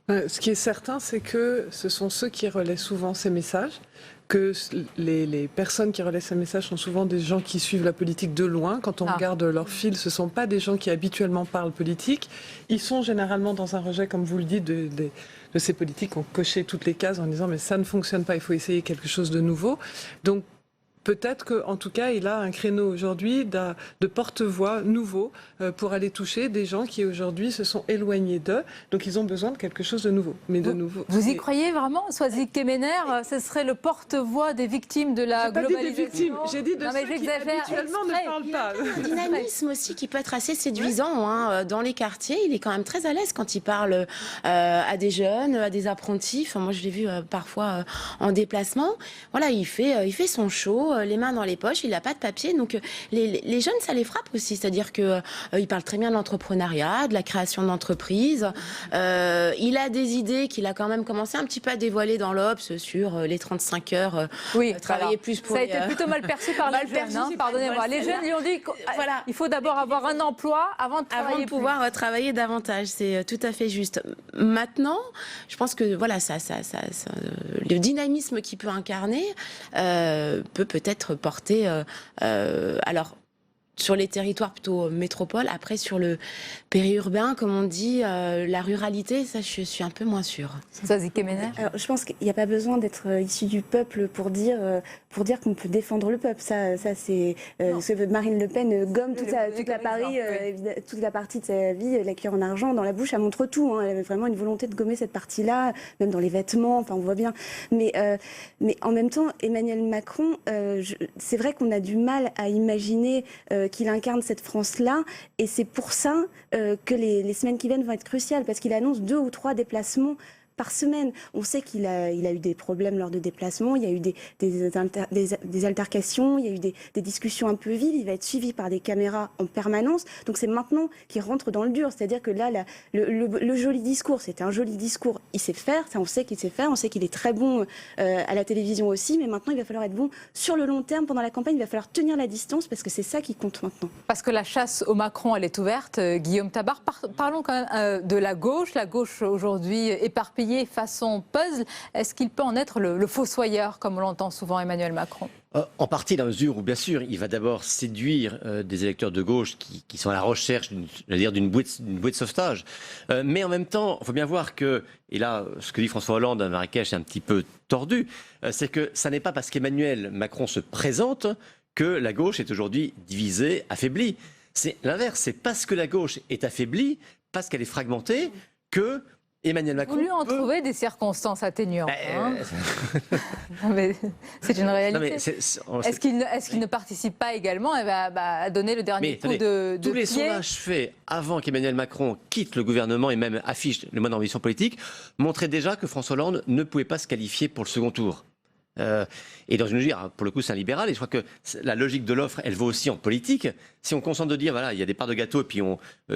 Ce qui est certain, c'est que ce sont ceux qui relaient souvent ces messages, que les personnes qui relaient ces messages sont souvent des gens qui suivent la politique de loin. Quand on regarde leur fil, ce ne sont pas des gens qui habituellement parlent politique. Ils sont généralement dans un rejet, comme vous le dites, de ces politiques qui ont coché toutes les cases en disant « mais ça ne fonctionne pas, il faut essayer quelque chose de nouveau ». Donc, peut-être qu'en tout cas, il a un créneau aujourd'hui de porte-voix nouveau pour aller toucher des gens qui aujourd'hui se sont éloignés d'eux. Donc ils ont besoin de quelque chose de nouveau. Mais de nouveau. Vous y croyez vraiment? Soisic Kemener, ce serait le porte-voix des victimes de la globalisation? J'ai dit de ceux qui habituellement ne parlent pas. Il y a un dynamisme aussi qui peut être assez séduisant dans les quartiers. Il est quand même très à l'aise quand il parle à des jeunes, à des apprentis. Enfin, moi, je l'ai vu parfois en déplacement. Voilà, il fait son show. trop les mains dans les poches, il n'a pas de papier. Donc les jeunes, ça les frappe aussi. C'est-à-dire qu'il parle très bien de l'entrepreneuriat, de la création d'entreprises. Il a des idées qu'il a quand même commencé un petit peu à dévoiler dans l'Obs sur les 35 heures, travailler plus pour ça a été plutôt mal perçu par les jeunes, hein, pardonnez-moi. Les jeunes, ils ont dit qu'il faut d'abord avoir un emploi avant de travailler avant de pouvoir travailler davantage. C'est tout à fait juste. Maintenant, je pense que voilà, le dynamisme qu'il peut incarner peut-être porter... alors, sur les territoires plutôt métropole, après sur le périurbain, comme on dit, la ruralité, ça je suis un peu moins sûre. Alors, je pense qu'il n'y a pas besoin d'être issu du peuple pour dire qu'on peut défendre le peuple. Ça c'est ce que Marine Le Pen gomme toute la partie de sa vie, la cuillère en argent dans la bouche, elle montre tout. Hein. Elle avait vraiment une volonté de gommer cette partie-là, même dans les vêtements. Enfin, on voit bien. Mais en même temps, Emmanuel Macron, c'est vrai qu'on a du mal à imaginer qu'il incarne cette France-là, et c'est pour ça que les semaines qui viennent vont être cruciales, parce qu'il annonce 2 ou 3 déplacements par semaine. On sait qu'il a eu des problèmes lors de déplacements, il y a eu des altercations, il y a eu des discussions un peu vives, il va être suivi par des caméras en permanence, donc c'est maintenant qu'il rentre dans le dur, c'est-à-dire que là, le joli discours, c'était un joli discours, il sait faire, ça on sait qu'il sait faire, on sait qu'il est très bon à la télévision aussi, mais maintenant il va falloir être bon sur le long terme, pendant la campagne, il va falloir tenir la distance, parce que c'est ça qui compte maintenant. Parce que la chasse au Macron, elle est ouverte, Guillaume Tabar, parlons quand même de la gauche aujourd'hui éparpillée façon puzzle, est-ce qu'il peut en être le fossoyeur, comme on l'entend souvent Emmanuel Macron ? En partie, dans la mesure où, bien sûr, il va d'abord séduire des électeurs de gauche qui sont à la recherche d'une bouée de sauvetage. Mais en même temps, il faut bien voir que, et là, ce que dit François Hollande à Marrakech est un petit peu tordu, c'est que ça n'est pas parce qu'Emmanuel Macron se présente que la gauche est aujourd'hui divisée, affaiblie. C'est l'inverse, c'est parce que la gauche est affaiblie, parce qu'elle est fragmentée, que Emmanuel Macron Vous lui en trouvez des circonstances atténuantes. Mais c'est une réalité. Est-ce qu'il ne participe pas également à donner le dernier coup de tous les pied sondages faits avant qu'Emmanuel Macron quitte le gouvernement et même affiche le mode d'ambition politique montraient déjà que François Hollande ne pouvait pas se qualifier pour le second tour. Et dans une logique, pour le coup c'est un libéral, et je crois que la logique de l'offre, elle vaut aussi en politique. Si on consente de dire, voilà, il y a des parts de gâteau, et puis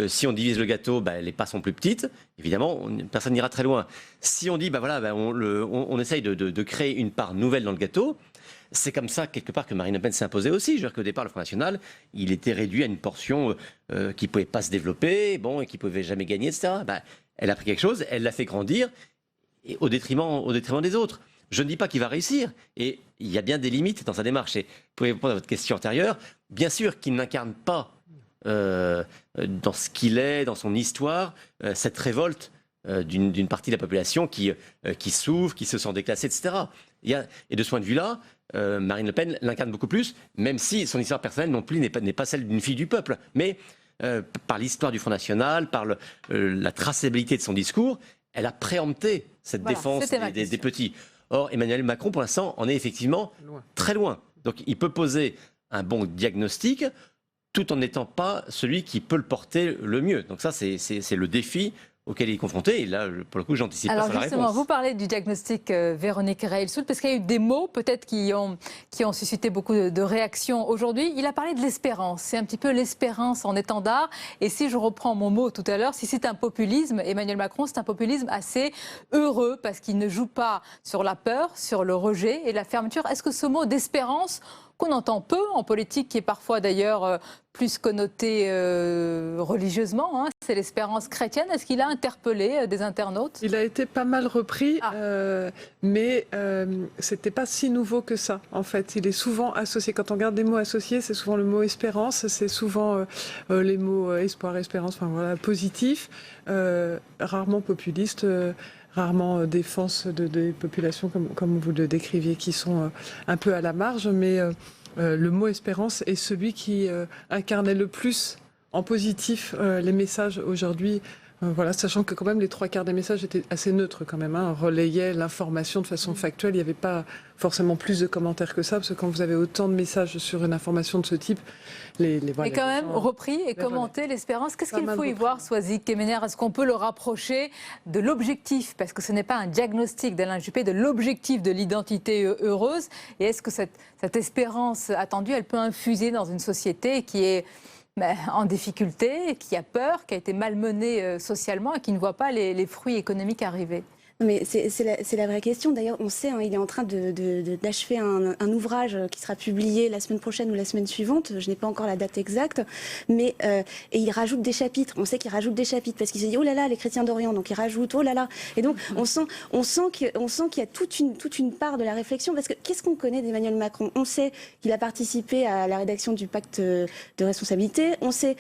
si on divise le gâteau, les parts sont plus petites, évidemment, personne n'ira très loin. Si on dit, on essaye de créer une part nouvelle dans le gâteau, c'est comme ça, quelque part, que Marine Le Pen s'est imposée aussi. Je veux dire qu'au départ, le Front National, il était réduit à une portion qui ne pouvait pas se développer, et qui ne pouvait jamais gagner, etc. Elle a pris quelque chose, elle l'a fait grandir, et au détriment des autres. Je ne dis pas qu'il va réussir, et il y a bien des limites dans sa démarche. Et pour répondre à votre question antérieure, bien sûr qu'il n'incarne pas dans ce qu'il est, dans son histoire, cette révolte d'une partie de la population qui s'ouvre, qui se sent déclassée, etc. Et de ce point de vue-là, Marine Le Pen l'incarne beaucoup plus, même si son histoire personnelle non plus n'est pas celle d'une fille du peuple. Mais par l'histoire du Front National, par la traçabilité de son discours, elle a préempté cette défense des petits. Or, Emmanuel Macron, pour l'instant, en est effectivement très loin. Donc, il peut poser un bon diagnostic tout en n'étant pas celui qui peut le porter le mieux. Donc ça, c'est le défi auquel il est confronté. Et là, pour le coup, j'anticipe pas sur la réponse. Alors justement, vous parlez du diagnostic Véronique Reilsoul, parce qu'il y a eu des mots peut-être qui ont suscité beaucoup de réactions aujourd'hui. Il a parlé de l'espérance. C'est un petit peu l'espérance en étendard. Et si je reprends mon mot tout à l'heure, si c'est un populisme, Emmanuel Macron, c'est un populisme assez heureux, parce qu'il ne joue pas sur la peur, sur le rejet et la fermeture. Est-ce que ce mot d'espérance, qu'on entend peu en politique, qui est parfois d'ailleurs plus connoté religieusement, c'est l'espérance chrétienne. Est-ce qu'il a interpellé des internautes ? Il a été pas mal repris, mais c'était pas si nouveau que ça, en fait. Il est souvent associé, quand on regarde des mots associés, c'est souvent le mot espérance, c'est souvent les mots espoir, espérance, enfin voilà, positif, rarement populiste, rarement défense des populations, comme vous le décriviez, qui sont un peu à la marge, mais le mot espérance est celui qui incarnait le plus en positif les messages aujourd'hui Voilà, sachant que quand même les 3/4 des messages étaient assez neutres quand même, hein, relayaient l'information de façon factuelle. Il n'y avait pas forcément plus de commentaires que ça, parce que quand vous avez autant de messages sur une information de ce type, voilà, et quand même repris et commenté l'espérance. Qu'est-ce qu'il faut y voir, Soisy Kemener? Est-ce qu'on peut le rapprocher de l'objectif, parce que ce n'est pas un diagnostic d'Alain Juppé, de l'objectif de l'identité heureuse? Et est-ce que cette espérance attendue, elle peut infuser dans une société qui est en difficulté, qui a peur, qui a été malmenée socialement et qui ne voit pas les fruits économiques arriver? Non, mais c'est la vraie question. D'ailleurs, on sait, hein, il est en train d'achever un ouvrage qui sera publié la semaine prochaine ou la semaine suivante. Je n'ai pas encore la date exacte. Mais, et il rajoute des chapitres. On sait qu'il rajoute des chapitres parce qu'il se dit, oh là là, les chrétiens d'Orient. Donc il rajoute, oh là là. Et donc, on sent qu'il y a toute une part de la réflexion. Parce que qu'est-ce qu'on connaît d'Emmanuel Macron? On sait qu'il a participé à la rédaction du pacte de responsabilité. On sait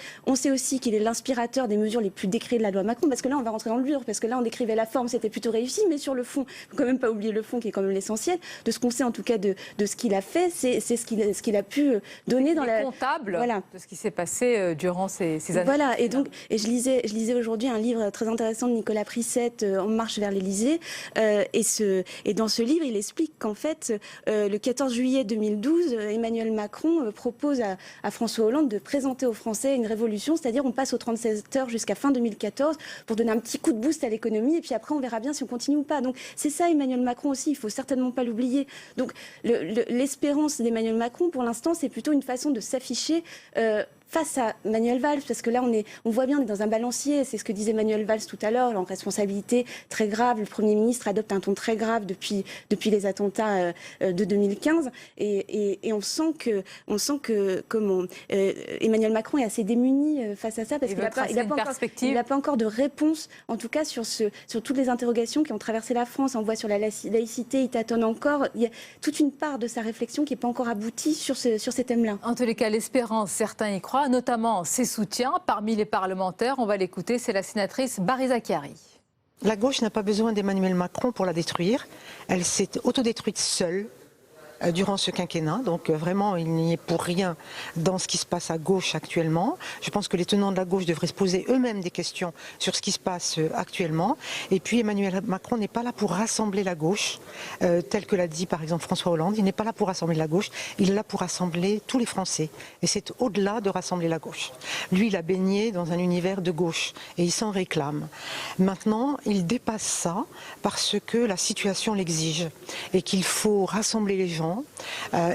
aussi qu'il est l'inspirateur des mesures les plus décriées de la loi Macron. Parce que là, on va rentrer dans le dur. Parce que là, on décrivait la forme, c'était plutôt réussi. Mais sur le fond, il ne faut quand même pas oublier le fond qui est quand même l'essentiel. De ce qu'on sait en tout cas de ce qu'il a fait, c'est ce qu'il a pu donner dans la... comptable de ce qui s'est passé durant ces années. Voilà, et donc, je lisais aujourd'hui un livre très intéressant de Nicolas Prissette, En marche vers l'Élysée. Et dans ce livre, il explique qu'en fait, le 14 juillet 2012, Emmanuel Macron propose à François Hollande de présenter aux Français une révolution, c'est-à-dire on passe aux 37 heures jusqu'à fin 2014 pour donner un petit coup de boost à l'économie, et puis après on verra bien si on continue ou pas. Donc c'est ça Emmanuel Macron aussi, il faut certainement pas l'oublier. Donc l'espérance d'Emmanuel Macron pour l'instant c'est plutôt une façon de s'afficher face à Manuel Valls, parce que là on voit bien, on est dans un balancier, c'est ce que disait Manuel Valls tout à l'heure, en responsabilité très grave, le Premier ministre adopte un ton très grave depuis les attentats de 2015, et on sent que Emmanuel Macron est assez démuni face à ça, parce qu'il n'a pas encore de réponse, en tout cas sur toutes les interrogations qui ont traversé la France. On voit sur la laïcité, il tâtonne encore, il y a toute une part de sa réflexion qui n'est pas encore aboutie sur ces thèmes-là. En tous les cas, l'espérance, certains y croient, notamment ses soutiens parmi les parlementaires. On va l'écouter, c'est la sénatrice Bari Zakiari. La gauche n'a pas besoin d'Emmanuel Macron pour la détruire. Elle s'est autodétruite seule durant ce quinquennat. Donc vraiment, il n'y est pour rien dans ce qui se passe à gauche actuellement. Je pense que les tenants de la gauche devraient se poser eux-mêmes des questions sur ce qui se passe actuellement. Et puis Emmanuel Macron n'est pas là pour rassembler la gauche, tel que l'a dit par exemple François Hollande. Il n'est pas là pour rassembler la gauche, il est là pour rassembler tous les Français. Et c'est au-delà de rassembler la gauche. Lui, il a baigné dans un univers de gauche et il s'en réclame. Maintenant, il dépasse ça parce que la situation l'exige et qu'il faut rassembler les gens.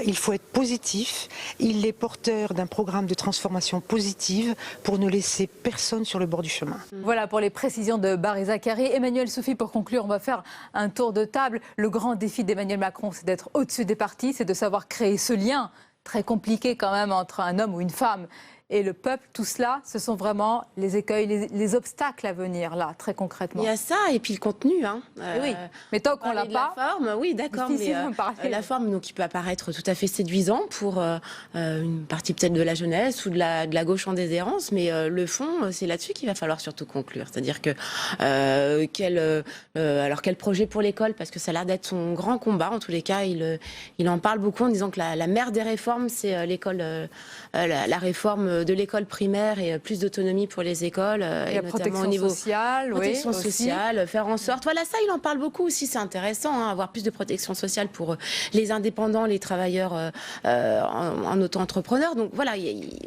Il faut être positif. Il est porteur d'un programme de transformation positive pour ne laisser personne sur le bord du chemin. Voilà pour les précisions de Bari Zakiari. Emmanuel Soufi, pour conclure, on va faire un tour de table. Le grand défi d'Emmanuel Macron, c'est d'être au-dessus des partis, c'est de savoir créer ce lien très compliqué quand même entre un homme ou une femme et le peuple. Tout cela, ce sont vraiment les écueils, les obstacles à venir, là, très concrètement. Il y a ça, et puis le contenu. Hein. Oui, mais tant qu'on l'a pas... La forme, oui, d'accord, mais la forme, donc, qui peut apparaître tout à fait séduisant pour une partie peut-être de la jeunesse ou de la gauche en déshérence, mais le fond, c'est là-dessus qu'il va falloir surtout conclure. C'est-à-dire que alors quel projet pour l'école, parce que ça a l'air d'être son grand combat. En tous les cas, il en parle beaucoup en disant que la mère des réformes, c'est l'école, la réforme de l'école primaire et plus d'autonomie pour les écoles, et notamment au niveau protection sociale, faire en sorte. Voilà, ça, il en parle beaucoup aussi. C'est intéressant, hein, avoir plus de protection sociale pour les indépendants, les travailleurs en auto-entrepreneurs. Donc voilà,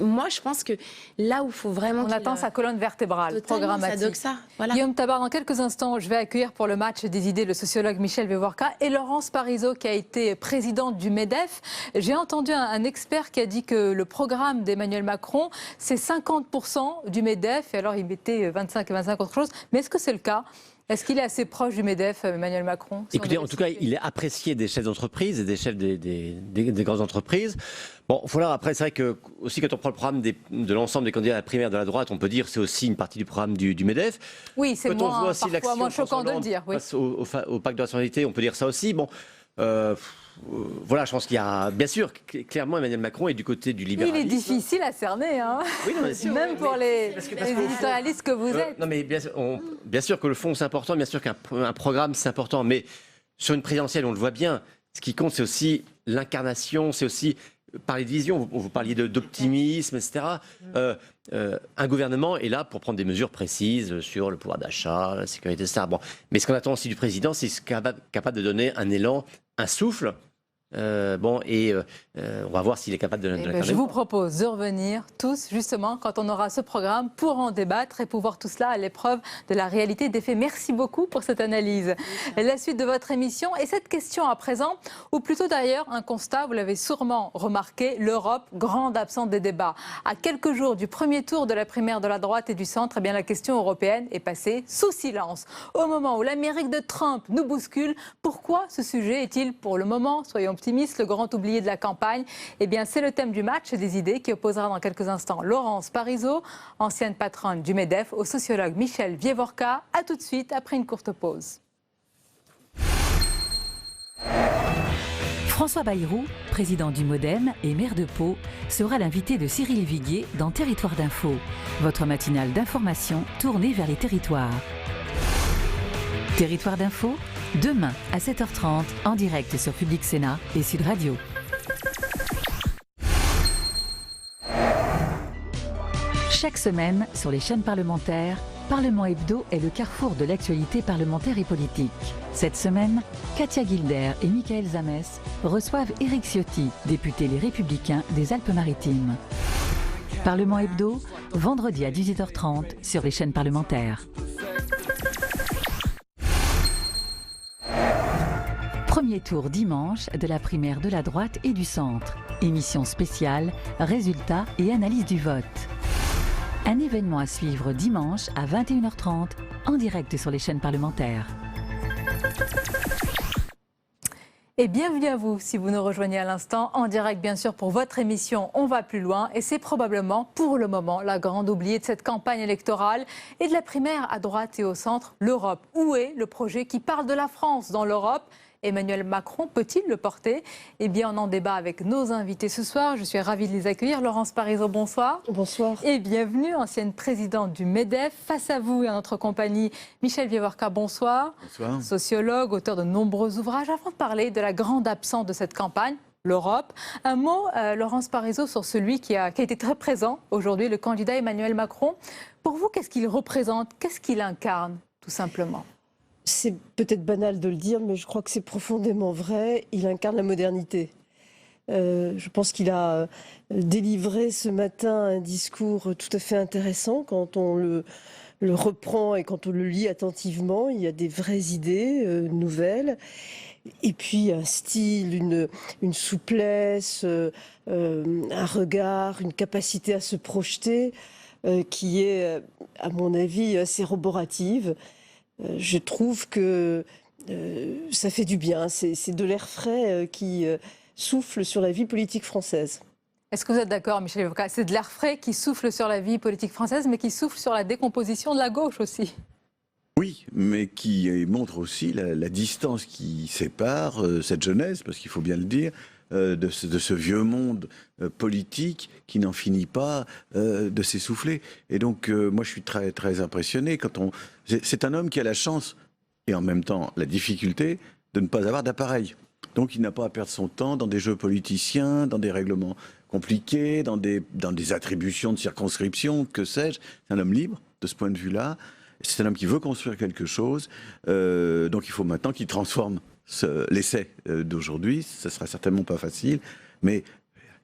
moi, je pense que là où il faut vraiment. On attend sa colonne vertébrale programmatique. Ça, voilà. Guillaume Tabar, dans quelques instants, je vais accueillir pour le match des idées le sociologue Michel Vevorka et Laurence Parisot, qui a été présidente du MEDEF. J'ai entendu un expert qui a dit que le programme d'Emmanuel Macron, c'est 50% du MEDEF, et alors il mettait 25 et 25 autre chose. Mais est-ce que c'est le cas ? Est-ce qu'il est assez proche du MEDEF, Emmanuel Macron ? Écoutez, en tout cas, il est apprécié des chefs d'entreprise et des chefs des grandes entreprises. Bon, voilà, après, c'est vrai que, aussi, quand on prend le programme de l'ensemble des candidats à la primaire de la droite, on peut dire que c'est aussi une partie du programme du MEDEF. Oui, c'est parfois moins choquant de le dire. Oui. Face au pacte de rationalité, on peut dire ça aussi. Bon. Voilà, je pense qu'il y a, bien sûr, clairement, Emmanuel Macron est du côté du libéralisme. Il est difficile à cerner, hein. Oui, non, sûr, même pour les éditorialistes que vous êtes. Non, mais bien sûr que le fond, c'est important, bien sûr qu'un programme, c'est important, mais sur une présidentielle, on le voit bien, ce qui compte, c'est aussi l'incarnation, c'est aussi parler de vision, vous parliez d'optimisme, etc. un gouvernement est là pour prendre des mesures précises sur le pouvoir d'achat, la sécurité, etc. Bon. Mais ce qu'on attend aussi du président, c'est capable de donner un élan, un souffle. On va voir s'il est capable de l'incarner. Je vous propose de revenir tous, justement, quand on aura ce programme, pour en débattre et pour voir tout cela à l'épreuve de la réalité des faits. Merci beaucoup pour cette analyse. La suite de votre émission et cette question à présent, ou plutôt d'ailleurs un constat, vous l'avez sûrement remarqué, l'Europe, grande absente des débats. À quelques jours du premier tour de la primaire de la droite et du centre, eh bien, la question européenne est passée sous silence. Au moment où l'Amérique de Trump nous bouscule, pourquoi ce sujet est-il pour le moment, soyons optimiste, le grand oublié de la campagne? Eh bien, c'est le thème du match des idées qui opposera dans quelques instants Laurence Parisot, ancienne patronne du MEDEF, au sociologue Michel Vievorka. A tout de suite après une courte pause. François Bayrou, président du MoDem et maire de Pau, sera l'invité de Cyril Viguier dans Territoire d'Info, votre matinale d'information tournée vers les territoires. Territoire d'Info, demain à 7h30 en direct sur Public Sénat et Sud Radio. Chaque semaine, sur les chaînes parlementaires, Parlement Hebdo est le carrefour de l'actualité parlementaire et politique. Cette semaine, Katia Guilder et Michael Zamès reçoivent Éric Ciotti, député Les Républicains des Alpes-Maritimes. Parlement Hebdo, vendredi à 18h30 sur les chaînes parlementaires. Premier tour dimanche de la primaire de la droite et du centre. Émission spéciale, résultats et analyse du vote. Un événement à suivre dimanche à 21h30 en direct sur les chaînes parlementaires. Et bienvenue à vous si vous nous rejoignez à l'instant, en direct bien sûr pour votre émission On va plus loin. Et c'est probablement pour le moment la grande oubliée de cette campagne électorale et de la primaire à droite et au centre, l'Europe. Où est le projet qui parle de la France dans l'Europe ? Emmanuel Macron peut-il le porter? Eh bien, on en débat avec nos invités ce soir. Je suis ravie de les accueillir. Laurence Parisot, bonsoir. Bonsoir. Et bienvenue, ancienne présidente du MEDEF. Face à vous et à notre compagnie, Michel Vievorka, bonsoir. Bonsoir. Sociologue, auteur de nombreux ouvrages. Avant de parler de la grande absente de cette campagne, l'Europe, un mot, Laurence Parisot, sur celui qui a été très présent aujourd'hui, le candidat Emmanuel Macron. Pour vous, qu'est-ce qu'il représente? Qu'est-ce qu'il incarne, tout simplement? C'est peut-être banal de le dire, mais je crois que c'est profondément vrai. Il incarne la modernité. Je pense qu'il a délivré ce matin un discours tout à fait intéressant. Quand on le reprend et quand on le lit attentivement, il y a des vraies idées nouvelles. Et puis un style, une souplesse, un regard, une capacité à se projeter qui est, à mon avis, assez roborative. Je trouve que ça fait du bien. C'est de l'air frais qui souffle sur la vie politique française. Est-ce que vous êtes d'accord, Michel Vievorka? C'est de l'air frais qui souffle sur la vie politique française, mais qui souffle sur la décomposition de la gauche aussi. Oui, mais qui montre aussi la distance qui sépare cette jeunesse, parce qu'il faut bien le dire, de ce vieux monde politique qui n'en finit pas de s'essouffler. Et donc, moi, je suis très, très impressionné c'est un homme qui a la chance, et en même temps la difficulté, de ne pas avoir d'appareil. Donc, il n'a pas à perdre son temps dans des jeux politiciens, dans des règlements compliqués, dans des attributions de circonscription, que sais-je. C'est un homme libre, de ce point de vue-là. C'est un homme qui veut construire quelque chose. Donc, il faut maintenant qu'il transforme l'essai d'aujourd'hui. Ce ne sera certainement pas facile, mais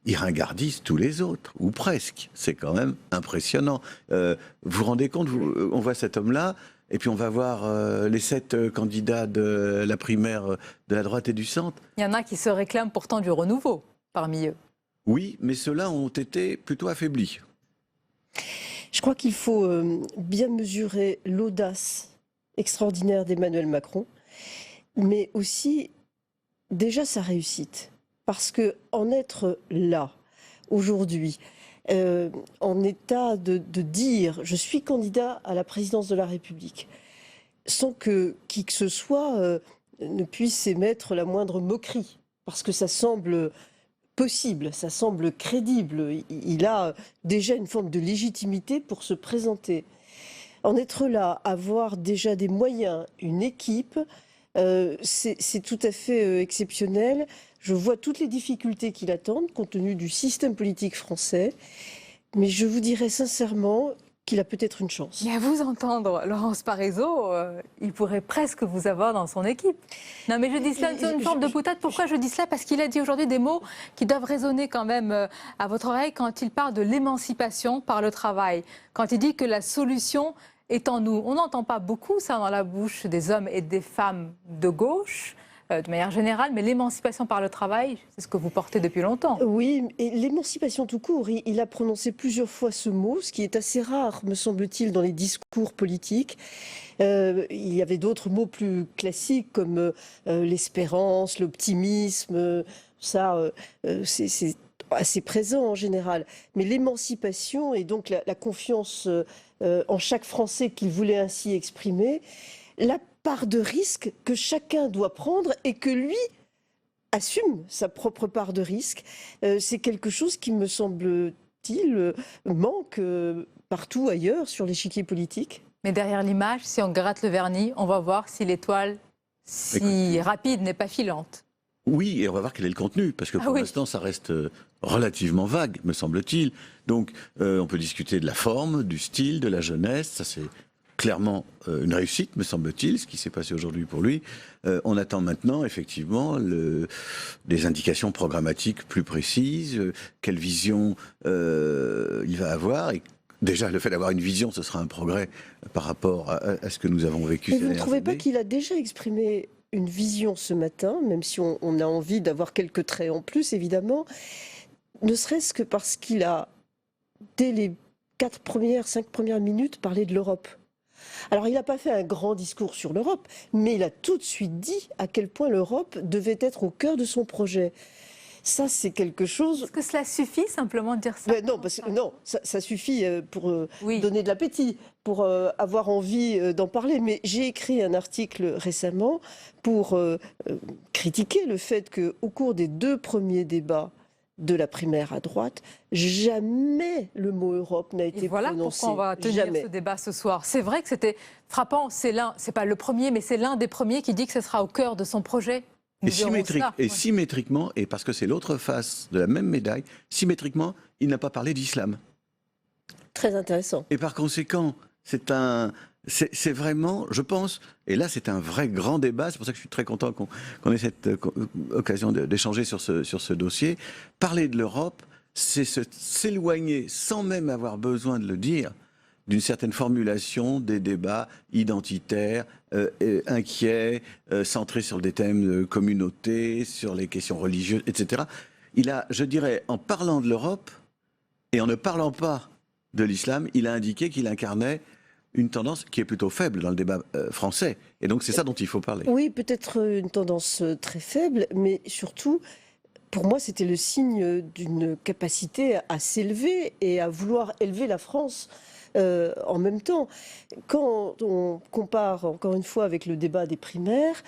il ringardise tous les autres, ou presque. C'est quand même impressionnant. Vous vous rendez compte, on voit cet homme-là, et puis on va voir les 7 candidats de la primaire de la droite et du centre. Il y en a qui se réclament pourtant du renouveau parmi eux. Oui, mais ceux-là ont été plutôt affaiblis. Je crois qu'il faut bien mesurer l'audace extraordinaire d'Emmanuel Macron, mais aussi déjà sa réussite. Parce qu'en être là, aujourd'hui, en état de dire « je suis candidat à la présidence de la République », sans que qui que ce soit ne puisse émettre la moindre moquerie, parce que ça semble possible, ça semble crédible. Il a déjà une forme de légitimité pour se présenter. En être là, avoir déjà des moyens, une équipe, c'est tout à fait exceptionnel. Je vois toutes les difficultés qui l'attendent, compte tenu du système politique français. Mais je vous dirais sincèrement qu'il a peut-être une chance. Mais à vous entendre, Laurence Parisot, il pourrait presque vous avoir dans son équipe. Non, mais je dis cela, c'est une forme de boutade. Pourquoi je dis cela? Parce qu'il a dit aujourd'hui des mots qui doivent résonner quand même à votre oreille quand il parle de l'émancipation par le travail. Quand il dit que la solution est en nous. On n'entend pas beaucoup ça dans la bouche des hommes et des femmes de gauche, de manière générale, mais l'émancipation par le travail, c'est ce que vous portez depuis longtemps. Oui, et l'émancipation tout court, il a prononcé plusieurs fois ce mot, ce qui est assez rare, me semble-t-il, dans les discours politiques. Il y avait d'autres mots plus classiques comme l'espérance, l'optimisme, ça, c'est assez présent en général. Mais l'émancipation et donc la confiance en chaque Français qu'il voulait ainsi exprimer, la part de risque que chacun doit prendre et que lui assume sa propre part de risque, c'est quelque chose qui, me semble-t-il, manque partout ailleurs sur l'échiquier politique. Mais derrière l'image, si on gratte le vernis, on va voir si l'étoile si rapide n'est pas filante. Oui, et on va voir quel est le contenu, parce que pour l'instant, ça reste relativement vague, me semble-t-il. Donc, on peut discuter de la forme, du style, de la jeunesse, ça c'est clairement une réussite, me semble-t-il, ce qui s'est passé aujourd'hui pour lui. On attend maintenant, effectivement, des indications programmatiques plus précises, quelle vision il va avoir. Et déjà, le fait d'avoir une vision, ce sera un progrès par rapport à ce que nous avons vécu. Mais vous ne trouvez pas qu'il a déjà exprimé une vision ce matin, même si on a envie d'avoir quelques traits en plus, évidemment, ne serait-ce que parce qu'il a, dès les 5 premières minutes, parlé de l'Europe. Alors, il n'a pas fait un grand discours sur l'Europe, mais il a tout de suite dit à quel point l'Europe devait être au cœur de son projet. Ça, c'est quelque chose... Est-ce que cela suffit simplement de dire ça? Non, ça suffit pour donner de l'appétit, pour avoir envie d'en parler. Mais j'ai écrit un article récemment pour critiquer le fait qu'au cours des 2 premiers débats de la primaire à droite, jamais le mot Europe n'a été prononcé. Voilà pourquoi on va tenir ce débat ce soir. C'est vrai que c'était frappant. C'est pas le premier, mais c'est l'un des premiers qui dit que ce sera au cœur de son projet. Symétriquement, et parce que c'est l'autre face de la même médaille, symétriquement, il n'a pas parlé d'islam. Très intéressant. Et par conséquent, c'est vraiment, je pense, et là c'est un vrai grand débat, c'est pour ça que je suis très content qu'on ait cette occasion d'échanger sur ce dossier. Parler de l'Europe, c'est s'éloigner, sans même avoir besoin de le dire, d'une certaine formulation des débats identitaires, inquiets, centrés sur des thèmes de communauté, sur les questions religieuses, etc. Il a, je dirais, en parlant de l'Europe et en ne parlant pas de l'islam, il a indiqué qu'il incarnait une tendance qui est plutôt faible dans le débat français. Et donc c'est ça dont il faut parler. Oui, peut-être une tendance très faible, mais surtout, pour moi, c'était le signe d'une capacité à s'élever et à vouloir élever la France. En même temps, quand on compare encore une fois avec le débat des primaires,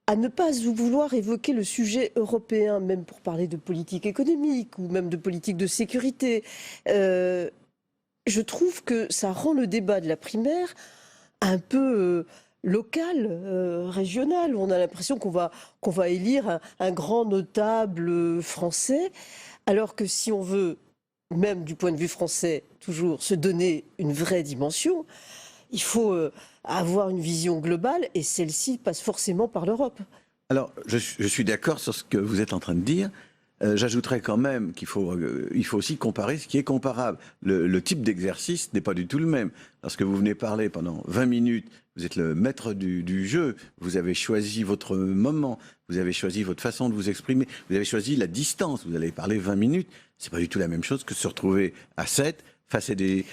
à ne pas vouloir évoquer le sujet européen, même pour parler de politique économique ou même de politique de sécurité, je trouve que ça rend le débat de la primaire un peu local, régional. On a l'impression qu'on va élire un grand notable français, alors que si on veut, même du point de vue français, toujours se donner une vraie dimension, il faut avoir une vision globale et celle-ci passe forcément par l'Europe. Alors, je suis d'accord sur ce que vous êtes en train de dire. J'ajouterais quand même qu'il faut aussi comparer ce qui est comparable. Le type d'exercice n'est pas du tout le même. Lorsque vous venez parler pendant 20 minutes, vous êtes le maître du jeu, vous avez choisi votre moment, vous avez choisi votre façon de vous exprimer, vous avez choisi la distance, vous allez parler 20 minutes. C'est pas du tout la même chose que se retrouver à 7 face à des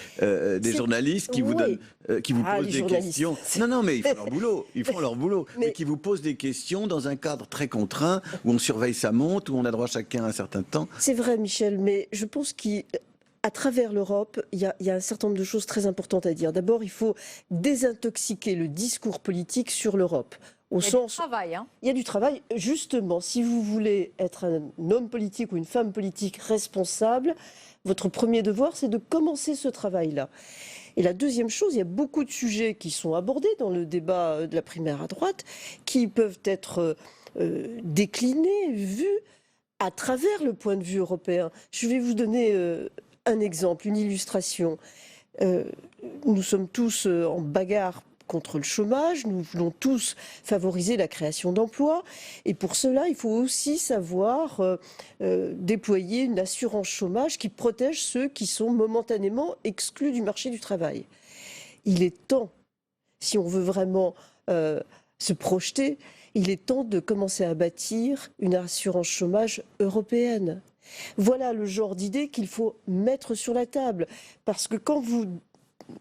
journalistes qui vous donnent, qui vous posent des questions. Non, mais ils font leur boulot. Ils font leur boulot. Mais qui vous posent des questions dans un cadre très contraint, où on surveille sa montre, où on a droit chacun à un certain temps. C'est vrai, Michel, mais je pense qu'à travers l'Europe, il y a un certain nombre de choses très importantes à dire. D'abord, il faut désintoxiquer le discours politique sur l'Europe. Il y a du travail. Il y a du travail. Justement, si vous voulez être un homme politique ou une femme politique responsable, votre premier devoir, c'est de commencer ce travail-là. Et la deuxième chose, il y a beaucoup de sujets qui sont abordés dans le débat de la primaire à droite, qui peuvent être déclinés, vus à travers le point de vue européen. Je vais vous donner un exemple, une illustration. Nous sommes tous en bagarre contre le chômage, nous voulons tous favoriser la création d'emplois et pour cela il faut aussi savoir déployer une assurance chômage qui protège ceux qui sont momentanément exclus du marché du travail. Il est temps, si on veut vraiment se projeter, il est temps de commencer à bâtir une assurance chômage européenne. Voilà le genre d'idée qu'il faut mettre sur la table parce que quand vous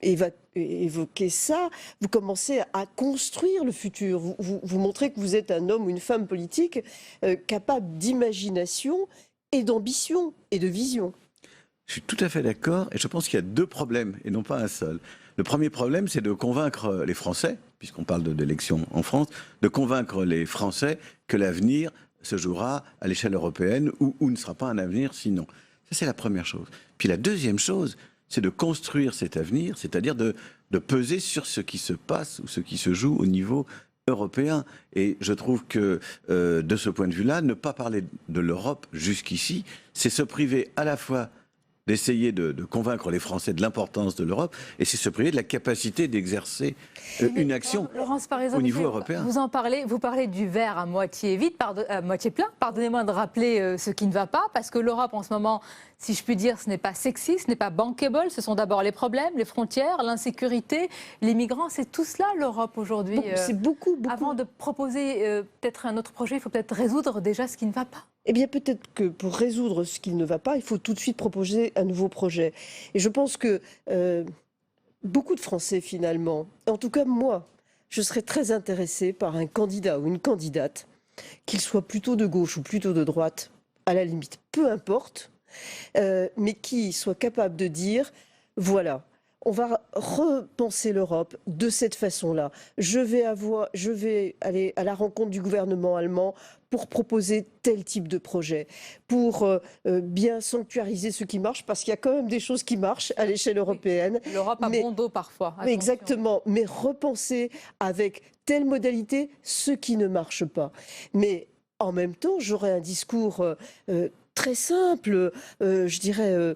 évoquez ça, vous commencez à construire le futur. Vous montrez que vous êtes un homme ou une femme politique capable d'imagination et d'ambition et de vision. Je suis tout à fait d'accord et je pense qu'il y a deux problèmes et non pas un seul. Le premier problème, c'est de convaincre les Français, puisqu'on parle d'élections en France, de convaincre les Français que l'avenir se jouera à l'échelle européenne ou ne sera pas un avenir sinon. Ça, c'est la première chose. Puis la deuxième chose, c'est de construire cet avenir, c'est-à-dire de peser sur ce qui se passe ou ce qui se joue au niveau européen. Et je trouve que, de ce point de vue-là, ne pas parler de l'Europe jusqu'ici, c'est se priver à la fois d'essayer de convaincre les Français de l'importance de l'Europe, et c'est se priver de la capacité d'exercer une action au niveau européen. Vous parlez du verre à moitié vide, à moitié plein. Pardonnez-moi de rappeler ce qui ne va pas, parce que l'Europe en ce moment, si je puis dire, ce n'est pas sexy, ce n'est pas bankable, ce sont d'abord les problèmes, les frontières, l'insécurité, les migrants, c'est tout cela l'Europe aujourd'hui. C'est beaucoup. Avant de proposer peut-être un autre projet, il faut peut-être résoudre déjà ce qui ne va pas. Eh bien, peut-être que pour résoudre ce qui ne va pas, il faut tout de suite proposer un nouveau projet. Et je pense que beaucoup de Français, finalement, en tout cas moi, je serais très intéressée par un candidat ou une candidate, qu'il soit plutôt de gauche ou plutôt de droite, à la limite, peu importe, mais qui soit capable de dire, voilà, on va repenser l'Europe de cette façon-là. Je vais aller à la rencontre du gouvernement allemand pour proposer tel type de projet, pour bien sanctuariser ce qui marche, parce qu'il y a quand même des choses qui marchent à l'échelle européenne. L'Europe a bon dos parfois. Mais exactement, mais repenser avec telle modalité ce qui ne marche pas. Mais en même temps, j'aurais un discours très simple, je dirais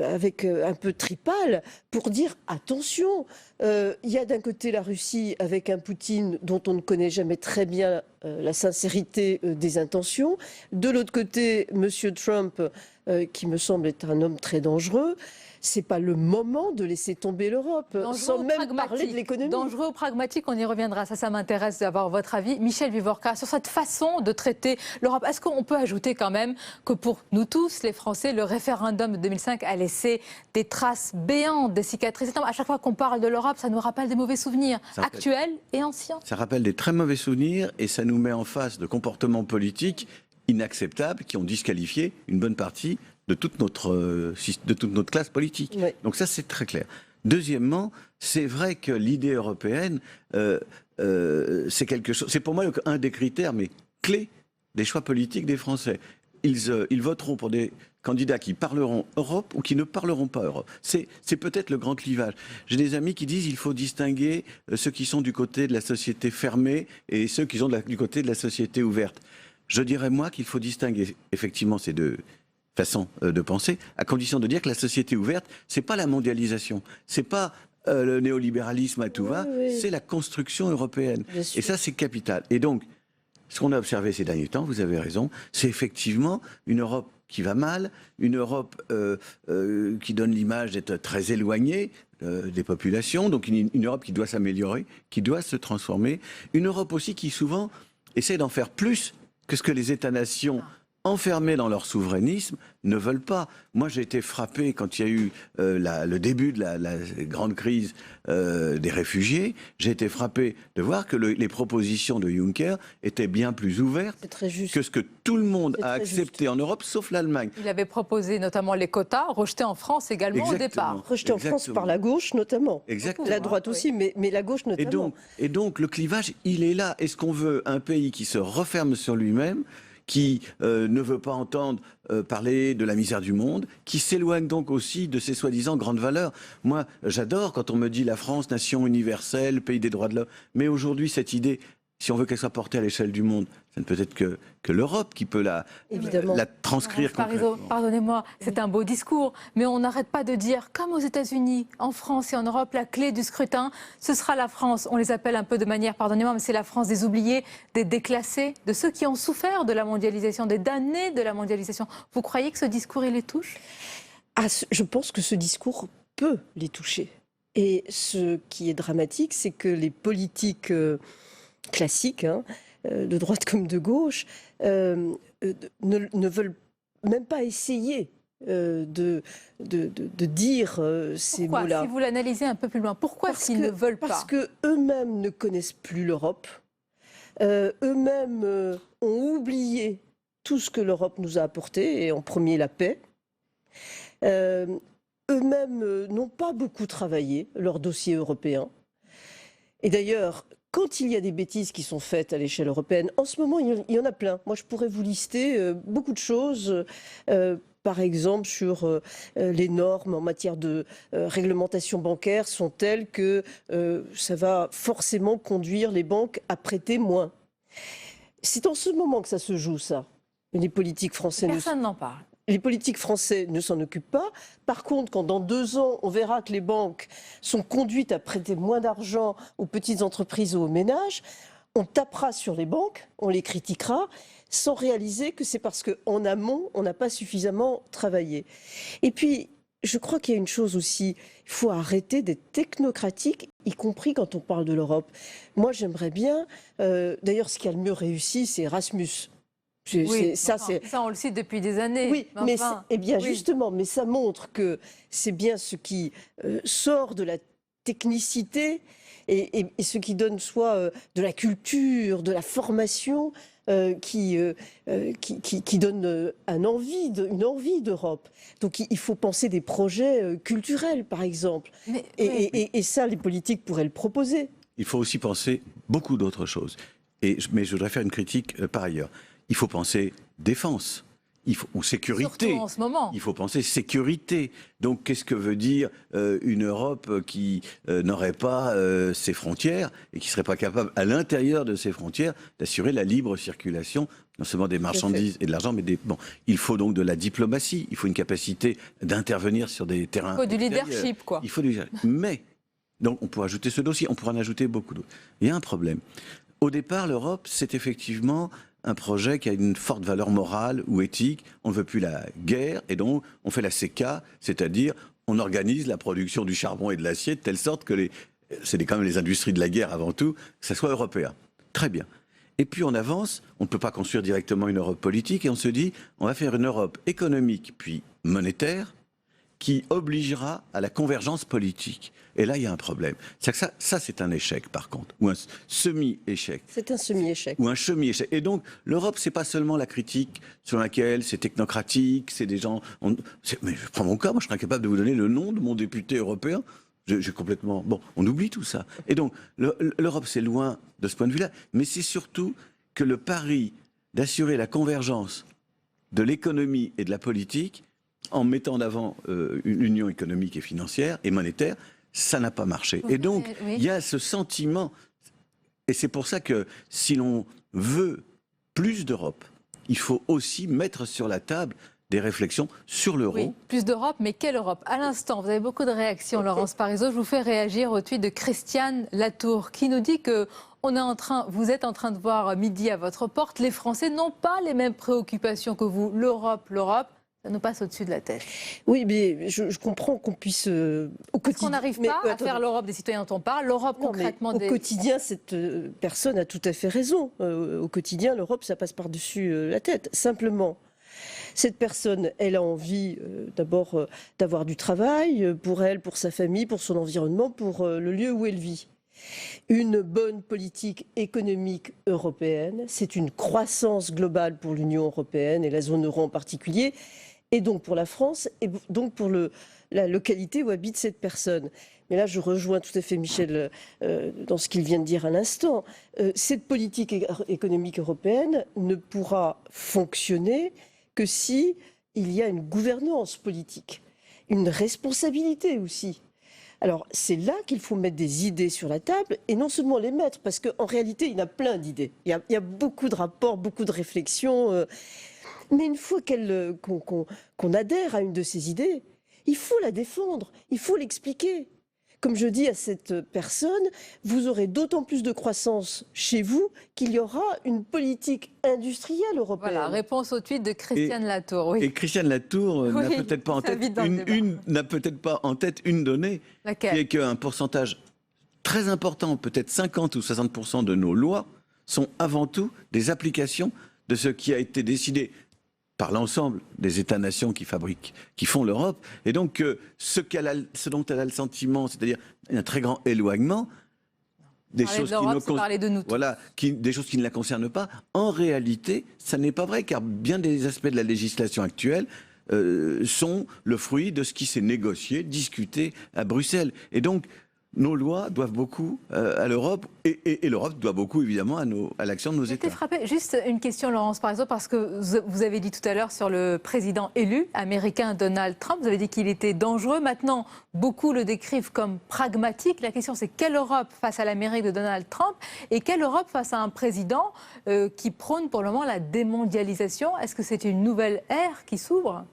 avec un peu tripale, pour dire attention, il y a d'un côté la Russie avec un Poutine dont on ne connaît jamais très bien la sincérité des intentions, de l'autre côté Monsieur Trump qui me semble être un homme très dangereux. C'est pas le moment de laisser tomber l'Europe, sans même parler de l'économie. Dangereux ou pragmatique, on y reviendra. Ça m'intéresse d'avoir votre avis. Michel Vivorca, sur cette façon de traiter l'Europe, est-ce qu'on peut ajouter quand même que pour nous tous, les Français, le référendum de 2005 a laissé des traces béantes, des cicatrices. À chaque fois qu'on parle de l'Europe, ça nous rappelle des mauvais souvenirs, actuels et anciens. Ça rappelle des très mauvais souvenirs et ça nous met en face de comportements politiques inacceptables qui ont disqualifié une bonne partie de toute notre classe politique. Oui. Donc ça, c'est très clair. Deuxièmement, c'est vrai que l'idée européenne, c'est quelque chose. C'est pour moi un des critères, mais clés des choix politiques des Français. Ils voteront pour des candidats qui parleront Europe ou qui ne parleront pas Europe. C'est peut-être le grand clivage. J'ai des amis qui disent qu'il faut distinguer ceux qui sont du côté de la société fermée et ceux qui sont du côté de la société ouverte. Je dirais, moi, qu'il faut distinguer effectivement ces deux façon de penser, à condition de dire que la société ouverte, c'est pas la mondialisation, c'est pas le néolibéralisme à tout va, c'est la construction européenne. Et ça, c'est capital. Et donc, ce qu'on a observé ces derniers temps, vous avez raison, c'est effectivement une Europe qui va mal, une Europe qui donne l'image d'être très éloignée des populations, donc une Europe qui doit s'améliorer, qui doit se transformer, une Europe aussi qui souvent essaie d'en faire plus que ce que les États-nations enfermés dans leur souverainisme, ne veulent pas. Moi, j'ai été frappé quand il y a eu le début de la grande crise des réfugiés. J'ai été frappé de voir que les propositions de Juncker étaient bien plus ouvertes que ce que tout le monde a accepté en Europe, sauf l'Allemagne. Il avait proposé notamment les quotas, rejetés en France également au départ. Rejetés en France par la gauche notamment. Exactement. La droite aussi, mais la gauche notamment. Et donc, le clivage, il est là. Est-ce qu'on veut un pays qui se referme sur lui-même, qui ne veut pas entendre parler de la misère du monde, qui s'éloigne donc aussi de ses soi-disant grandes valeurs. Moi, j'adore quand on me dit la France, nation universelle, pays des droits de l'homme. Mais aujourd'hui, cette idée, Si on veut qu'elle soit portée à l'échelle du monde, ça ne peut être que l'Europe qui peut la transcrire concrètement. Pardonnez-moi, c'est un beau discours, mais on n'arrête pas de dire, comme aux États-Unis, en France et en Europe, la clé du scrutin, ce sera la France. On les appelle un peu de manière, pardonnez-moi, mais c'est la France des oubliés, des déclassés, de ceux qui ont souffert de la mondialisation, des damnés de la mondialisation. Vous croyez que ce discours, il les touche ? Je pense que ce discours peut les toucher. Et ce qui est dramatique, c'est que les politiques classiques, de droite comme de gauche, ne veulent même pas essayer de dire ces mots-là. Si vous l'analysez un peu plus loin, pourquoi s'ils ne veulent pas ? Parce qu'eux-mêmes ne connaissent plus l'Europe. Eux-mêmes ont oublié tout ce que l'Europe nous a apporté, et en premier la paix. Eux-mêmes n'ont pas beaucoup travaillé leur dossier européen. Et d'ailleurs, quand il y a des bêtises qui sont faites à l'échelle européenne, en ce moment, il y en a plein. Moi, je pourrais vous lister beaucoup de choses, par exemple sur les normes en matière de réglementation bancaire sont telles que ça va forcément conduire les banques à prêter moins. C'est en ce moment que ça se joue, ça. Les politiques français... Personne n'en parle. Les politiques français ne s'en occupent pas. Par contre, quand dans 2 ans, on verra que les banques sont conduites à prêter moins d'argent aux petites entreprises ou aux ménages, on tapera sur les banques, on les critiquera, sans réaliser que c'est parce qu'en amont, on n'a pas suffisamment travaillé. Et puis, je crois qu'il y a une chose aussi, il faut arrêter d'être technocratique, y compris quand on parle de l'Europe. Moi, j'aimerais bien, d'ailleurs, ce qui a le mieux réussi, c'est Erasmus. Ça, on le cite depuis des années. Oui, mais justement, mais ça montre que c'est bien ce qui sort de la technicité et ce qui donne soit de la culture, de la formation, qui donne une envie d'Europe. Donc il faut penser des projets culturels, par exemple. Et ça, les politiques pourraient le proposer. Il faut aussi penser beaucoup d'autres choses. Mais je voudrais faire une critique par ailleurs. Il faut penser défense, ou sécurité. Surtout en ce moment. Il faut penser sécurité. Donc qu'est-ce que veut dire une Europe qui n'aurait pas ses frontières et qui ne serait pas capable, à l'intérieur de ses frontières, d'assurer la libre circulation, non seulement des marchandises et de l'argent, mais il faut donc de la diplomatie, il faut une capacité d'intervenir sur des terrains... Il faut du leadership, quoi. Il faut du... Mais, donc on pourra ajouter ce dossier, on pourra en ajouter beaucoup d'autres. Il y a un problème. Au départ, l'Europe, c'est effectivement un projet qui a une forte valeur morale ou éthique. On ne veut plus la guerre et donc on fait la CECA, c'est-à-dire on organise la production du charbon et de l'acier de telle sorte que c'est quand même les industries de la guerre avant tout, que ça soit européen. Très bien. Et puis on avance, on ne peut pas construire directement une Europe politique et on se dit on va faire une Europe économique puis monétaire qui obligera à la convergence politique. Et là, il y a un problème. Ça, c'est un échec, par contre, ou un semi-échec. C'est un semi-échec. Ou un semi-échec. Et donc, l'Europe, c'est pas seulement la critique sur laquelle c'est technocratique, c'est des gens... Mais je prends mon cas, moi, je serais incapable de vous donner le nom de mon député européen. J'ai complètement... Bon, on oublie tout ça. Et donc, l'Europe, c'est loin de ce point de vue-là, mais c'est surtout que le pari d'assurer la convergence de l'économie et de la politique en mettant en avant une union économique et financière et monétaire, ça n'a pas marché. Et donc, il y a ce sentiment, et c'est pour ça que si l'on veut plus d'Europe, il faut aussi mettre sur la table des réflexions sur l'euro. Oui, plus d'Europe, mais quelle Europe? À l'instant, vous avez beaucoup de réactions, Laurence Parisot. Je vous fais réagir au tweet de Christiane Latour, qui nous dit que vous êtes en train de voir midi à votre porte. Les Français n'ont pas les mêmes préoccupations que vous. L'Europe, ça nous passe au-dessus de la tête. Oui, mais je comprends qu'on puisse... au quotidien, qu'on n'arrive pas à faire l'Europe des citoyens dont on parle, l'Europe concrètement au quotidien, cette personne a tout à fait raison. Au quotidien, l'Europe, ça passe par-dessus la tête. Simplement, cette personne, elle a envie d'abord d'avoir du travail pour elle, pour sa famille, pour son environnement, pour le lieu où elle vit. Une bonne politique économique européenne, c'est une croissance globale pour l'Union européenne et la zone euro en particulier, et donc pour la France, et donc pour la localité où habite cette personne. Mais là, je rejoins tout à fait Michel dans ce qu'il vient de dire à l'instant. Cette politique économique européenne ne pourra fonctionner que si il y a une gouvernance politique, une responsabilité aussi. Alors, c'est là qu'il faut mettre des idées sur la table, et non seulement les mettre, parce qu'en réalité, il y en a plein d'idées. Il y a beaucoup de rapports, beaucoup de réflexions. Mais une fois qu'on adhère à une de ces idées, il faut la défendre, il faut l'expliquer. Comme je dis à cette personne, vous aurez d'autant plus de croissance chez vous qu'il y aura une politique industrielle européenne. Voilà, réponse au tweet de Christiane Latour. Oui. Et Christiane Latour n'a Oui, peut-être pas, ça en tête une donnée, Laquelle? qui est qu'un pourcentage très important, peut-être 50 ou 60% de nos lois, sont avant tout des applications de ce qui a été décidé par l'ensemble des États-nations qui font l'Europe. Et donc, ce dont elle a le sentiment, c'est-à-dire un très grand éloignement, des choses des choses qui ne la concernent pas, en réalité, ça n'est pas vrai, car bien des aspects de la législation actuelle sont le fruit de ce qui s'est négocié, discuté à Bruxelles. Et donc, nos lois doivent beaucoup à l'Europe, et l'Europe doit beaucoup, évidemment, à l'action de nos États. J'étais frappée. Juste une question, Laurence Parisot, parce que vous avez dit tout à l'heure sur le président élu américain Donald Trump, vous avez dit qu'il était dangereux. Maintenant, beaucoup le décrivent comme pragmatique. La question, c'est quelle Europe face à l'Amérique de Donald Trump, et quelle Europe face à un président qui prône pour le moment la démondialisation? Est-ce que c'est une nouvelle ère qui s'ouvre?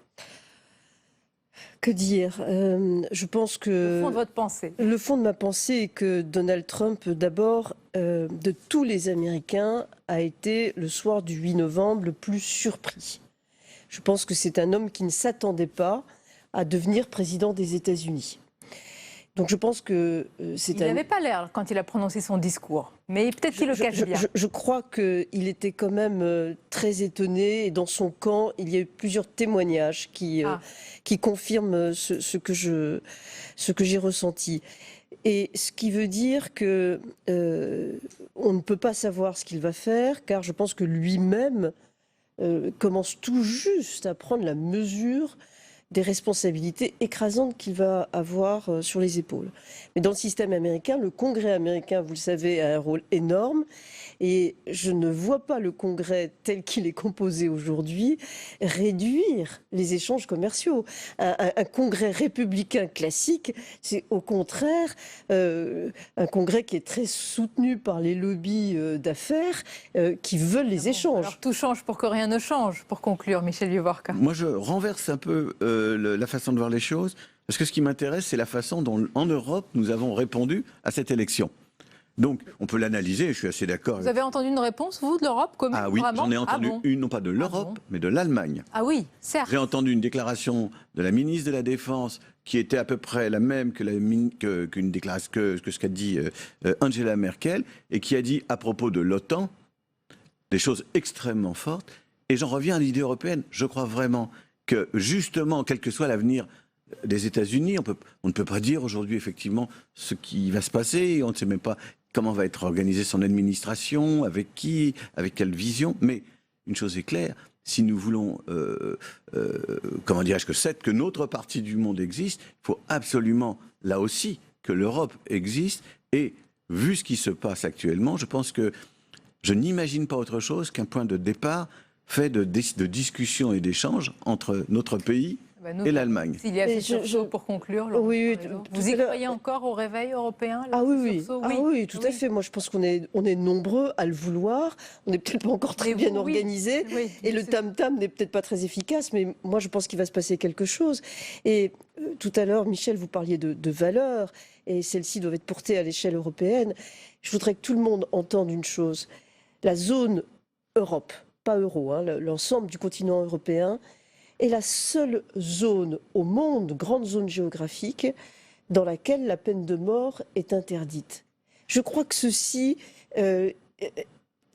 Que dire? Je pense que... Le fond de votre pensée. Le fond de ma pensée est que Donald Trump, d'abord, de tous les Américains, a été, le soir du 8 novembre, le plus surpris. Je pense que c'est un homme qui ne s'attendait pas à devenir président des États-Unis. Donc je pense que c'est Il n'avait pas l'air quand il a prononcé son discours, mais peut-être qu'il le cache bien. Je crois qu'il était quand même très étonné, et dans son camp, il y a eu plusieurs témoignages qui confirment ce que j'ai ressenti. Et ce qui veut dire que on ne peut pas savoir ce qu'il va faire, car je pense que lui-même commence tout juste à prendre la mesure des responsabilités écrasantes qu'il va avoir sur les épaules. Mais dans le système américain, le Congrès américain, vous le savez, a un rôle énorme. Et je ne vois pas le Congrès tel qu'il est composé aujourd'hui réduire les échanges commerciaux. Un Congrès républicain classique, c'est au contraire un Congrès qui est très soutenu par les lobbies d'affaires qui veulent les échanges. Alors tout change pour que rien ne change, pour conclure, Michel Vivorca. Moi, je renverse un peu la façon de voir les choses, parce que ce qui m'intéresse, c'est la façon dont, en Europe, nous avons répondu à cette élection. Donc, on peut l'analyser, je suis assez d'accord. Vous avez entendu une réponse, vous, de l'Europe commune? Ah oui, j'en ai entendu une, non pas de l'Europe, mais de l'Allemagne. Ah oui, certes. J'ai entendu une déclaration de la ministre de la Défense qui était à peu près la même que ce qu'a dit Angela Merkel, et qui a dit à propos de l'OTAN des choses extrêmement fortes. Et j'en reviens à l'idée européenne. Je crois vraiment que, justement, quel que soit l'avenir des États-Unis, on ne peut pas dire aujourd'hui effectivement ce qui va se passer, on ne sait même pas comment va être organisée son administration, avec qui, avec quelle vision. Mais une chose est claire, si nous voulons, comment dirais-je, que notre partie du monde existe, il faut absolument, là aussi, que l'Europe existe. Et vu ce qui se passe actuellement, je pense que je n'imagine pas autre chose qu'un point de départ fait de discussions et d'échanges entre notre pays et l'Allemagne. S'il y a fait sursaut pour conclure, vous y croyez encore au réveil européen? Oui, tout à fait. Moi, je pense qu'on est nombreux à le vouloir. On n'est peut-être pas encore très bien organisé, et le tam-tam n'est peut-être pas très efficace, mais moi, je pense qu'il va se passer quelque chose. Et tout à l'heure, Michel, vous parliez de valeurs, et celles-ci doivent être portées à l'échelle européenne. Je voudrais que tout le monde entende une chose. La zone Europe, pas euro, l'ensemble du continent européen, est la seule zone au monde, grande zone géographique, dans laquelle la peine de mort est interdite. Je crois que ceci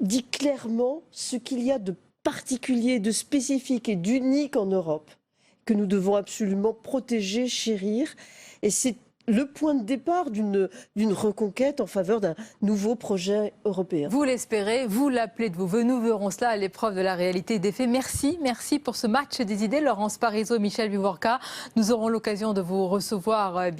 dit clairement ce qu'il y a de particulier, de spécifique et d'unique en Europe, que nous devons absolument protéger, chérir. Et c'est le point de départ d'une reconquête en faveur d'un nouveau projet européen. Vous l'espérez, vous l'appelez de vos voeux. Nous verrons cela à l'épreuve de la réalité des faits. Merci pour ce match des idées. Laurence Parisot, Michel Vivorca, nous aurons l'occasion de vous recevoir,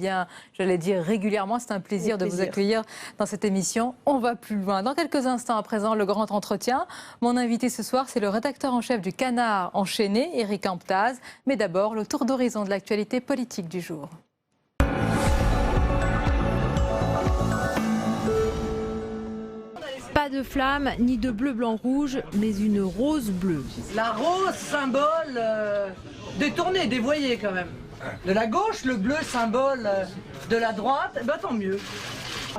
j'allais dire régulièrement. C'est un plaisir de vous accueillir dans cette émission. On va plus loin. Dans quelques instants à présent, le grand entretien. Mon invité ce soir, c'est le rédacteur en chef du Canard enchaîné, Éric Amptaz. Mais d'abord, le tour d'horizon de l'actualité politique du jour. Pas de flamme ni de bleu, blanc, rouge, mais une rose bleue. La rose, symbole détourné, dévoyé quand même. De la gauche, le bleu, symbole de la droite, tant mieux.